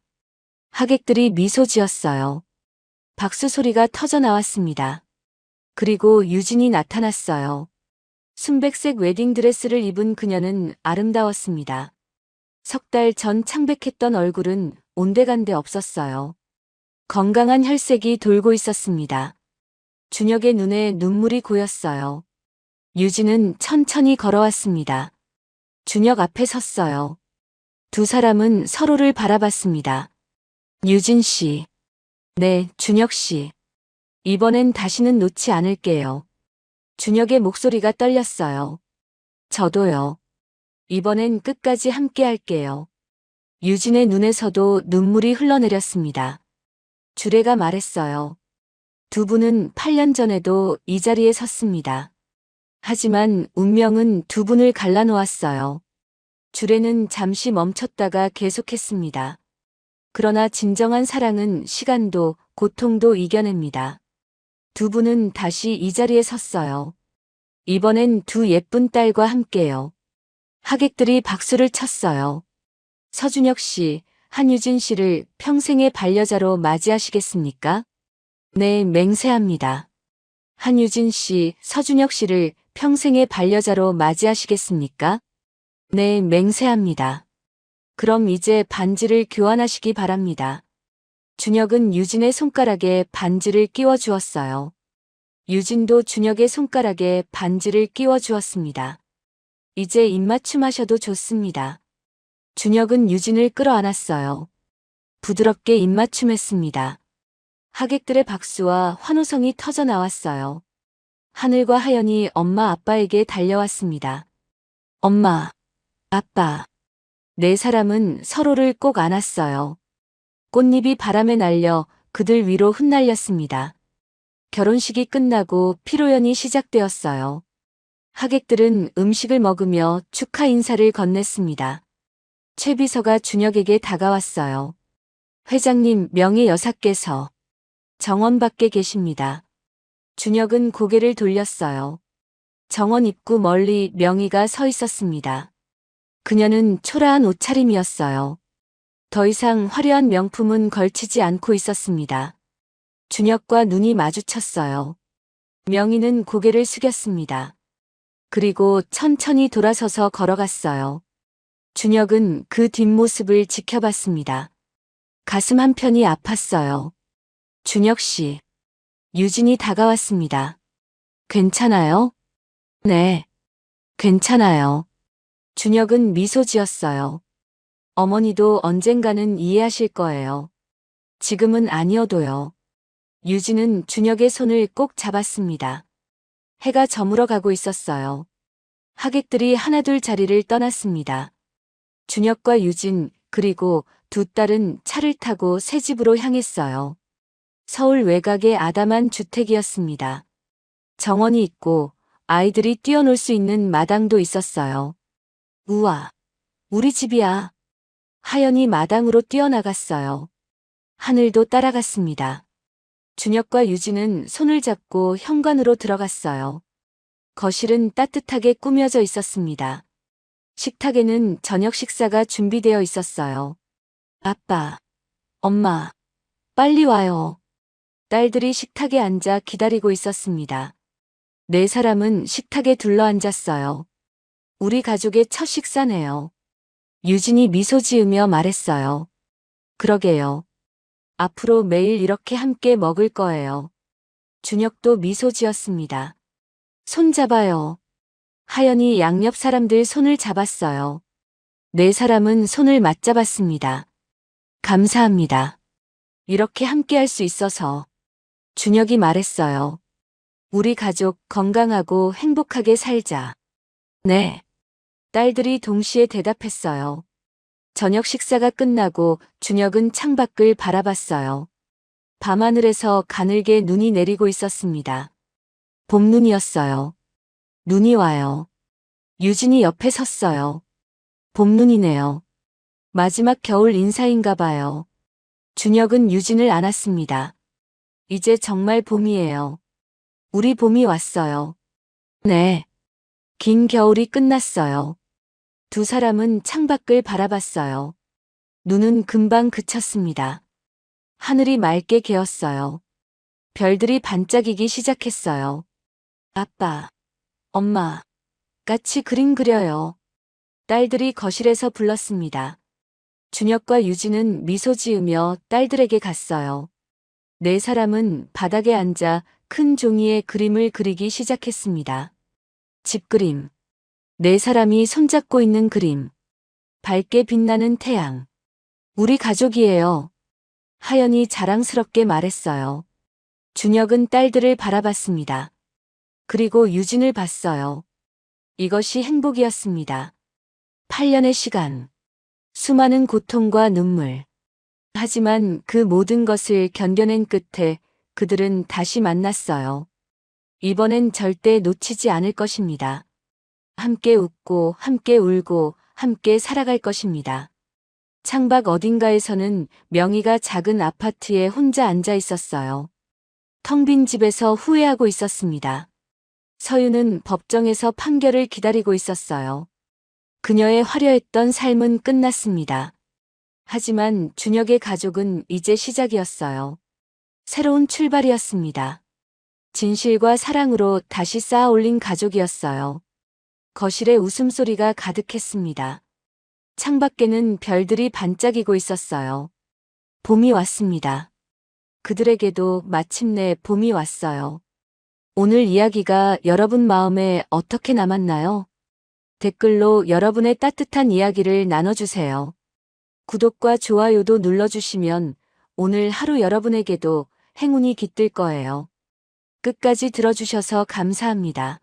하객들이 미소 지었어요. 박수 소리가 터져 나왔습니다. 그리고 유진이 나타났어요. 순백색 웨딩드레스를 입은 그녀는 아름다웠습니다. 석 달 전 창백했던 얼굴은 온데간데 없었어요. 건강한 혈색이 돌고 있었습니다. 준혁의 눈에 눈물이 고였어요. 유진은 천천히 걸어왔습니다. 준혁 앞에 섰어요. 두 사람은 서로를 바라봤습니다. 유진 씨. 네, 준혁 씨. 이번엔 다시는 놓지 않을게요. 준혁의 목소리가 떨렸어요. 저도요. 이번엔 끝까지 함께 할게요. 유진의 눈에서도 눈물이 흘러내렸습니다. 주례가 말했어요. 두 분은 8년 전에도 이 자리에 섰습니다. 하지만 운명은 두 분을 갈라놓았어요. 주례는 잠시 멈췄다가 계속했습니다. 그러나 진정한 사랑은 시간도 고통도 이겨냅니다. 두 분은 다시 이 자리에 섰어요. 이번엔 두 예쁜 딸과 함께요. 하객들이 박수를 쳤어요. 서준혁 씨, 한유진 씨를 평생의 반려자로 맞이하시겠습니까? 네, 맹세합니다. 한유진 씨, 서준혁 씨를 평생의 반려자로 맞이하시겠습니까? 네, 맹세합니다. 그럼 이제 반지를 교환하시기 바랍니다. 준혁은 유진의 손가락에 반지를 끼워 주었어요. 유진도 준혁의 손가락에 반지를 끼워 주었습니다. 이제 입맞춤 하셔도 좋습니다. 준혁은 유진을 끌어안았어요. 부드럽게 입맞춤했습니다. 하객들의 박수와 환호성이 터져 나왔어요. 하늘과 하연이 엄마 아빠에게 달려왔습니다. 엄마, 아빠. 네 사람은 서로를 꼭 안았어요. 꽃잎이 바람에 날려 그들 위로 흩날렸습니다. 결혼식이 끝나고 피로연이 시작되었어요. 하객들은 음식을 먹으며 축하 인사를 건넸습니다. 최 비서가 준혁에게 다가왔어요. 회장님 명예 여사께서 정원 밖에 계십니다. 준혁은 고개를 돌렸어요. 정원 입구 멀리 명희가 서 있었습니다. 그녀는 초라한 옷차림이었어요. 더 이상 화려한 명품은 걸치지 않고 있었습니다. 준혁과 눈이 마주쳤어요. 명희는 고개를 숙였습니다. 그리고 천천히 돌아서서 걸어갔어요. 준혁은 그 뒷모습을 지켜봤습니다. 가슴 한편이 아팠어요. 준혁 씨. 유진이 다가왔습니다. 괜찮아요? 네. 괜찮아요. 준혁은 미소 지었어요. 어머니도 언젠가는 이해하실 거예요. 지금은 아니어도요. 유진은 준혁의 손을 꼭 잡았습니다. 해가 저물어 가고 있었어요. 하객들이 하나둘 자리를 떠났습니다. 준혁과 유진 그리고 두 딸은 차를 타고 새 집으로 향했어요. 서울 외곽의 아담한 주택이었습니다. 정원이 있고 아이들이 뛰어놀 수 있는 마당도 있었어요. 우와, 우리 집이야. 하연이 마당으로 뛰어나갔어요. 하늘도 따라갔습니다. 준혁과 유진은 손을 잡고 현관으로 들어갔어요. 거실은 따뜻하게 꾸며져 있었습니다. 식탁에는 저녁 식사가 준비되어 있었어요. 아빠, 엄마, 빨리 와요. 딸들이 식탁에 앉아 기다리고 있었습니다. 네 사람은 식탁에 둘러앉았어요. 우리 가족의 첫 식사네요. 유진이 미소 지으며 말했어요. 그러게요. 앞으로 매일 이렇게 함께 먹을 거예요. 준혁도 미소 지었습니다. 손 잡아요. 하연이 양옆 사람들 손을 잡았어요. 네 사람은 손을 맞잡았습니다. 감사합니다. 이렇게 함께 할 수 있어서. 준혁이 말했어요. 우리 가족 건강하고 행복하게 살자. 네. 딸들이 동시에 대답했어요. 저녁 식사가 끝나고 준혁은 창밖을 바라봤어요. 밤하늘에서 가늘게 눈이 내리고 있었습니다. 봄눈이었어요. 눈이 와요. 유진이 옆에 섰어요. 봄눈이네요. 마지막 겨울 인사인가 봐요. 준혁은 유진을 안았습니다. 이제 정말 봄이에요. 우리 봄이 왔어요. 네. 긴 겨울이 끝났어요. 두 사람은 창밖을 바라봤어요. 눈은 금방 그쳤습니다. 하늘이 맑게 개었어요. 별들이 반짝이기 시작했어요. 아빠, 엄마, 같이 그림 그려요. 딸들이 거실에서 불렀습니다. 준혁과 유진은 미소 지으며 딸들에게 갔어요. 네 사람은 바닥에 앉아 큰 종이에 그림을 그리기 시작했습니다. 집그림. 네 사람이 손잡고 있는 그림. 밝게 빛나는 태양. 우리 가족이에요. 하연이 자랑스럽게 말했어요. 준혁은 딸들을 바라봤습니다. 그리고 유진을 봤어요. 이것이 행복이었습니다. 8년의 시간. 수많은 고통과 눈물. 하지만 그 모든 것을 견뎌낸 끝에 그들은 다시 만났어요. 이번엔 절대 놓치지 않을 것입니다. 함께 웃고 함께 울고 함께 살아갈 것입니다. 창밖 어딘가에서는 명희가 작은 아파트에 혼자 앉아 있었어요. 텅 빈 집에서 후회하고 있었습니다. 서유는 법정에서 판결을 기다리고 있었어요. 그녀의 화려했던 삶은 끝났습니다. 하지만 준혁의 가족은 이제 시작이었어요. 새로운 출발이었습니다. 진실과 사랑으로 다시 쌓아 올린 가족이었어요. 거실에 웃음소리가 가득했습니다. 창밖에는 별들이 반짝이고 있었어요. 봄이 왔습니다. 그들에게도 마침내 봄이 왔어요. 오늘 이야기가 여러분 마음에 어떻게 남았나요? 댓글로 여러분의 따뜻한 이야기를 나눠주세요. 구독과 좋아요도 눌러주시면 오늘 하루 여러분에게도 행운이 깃들 거예요. 끝까지 들어주셔서 감사합니다.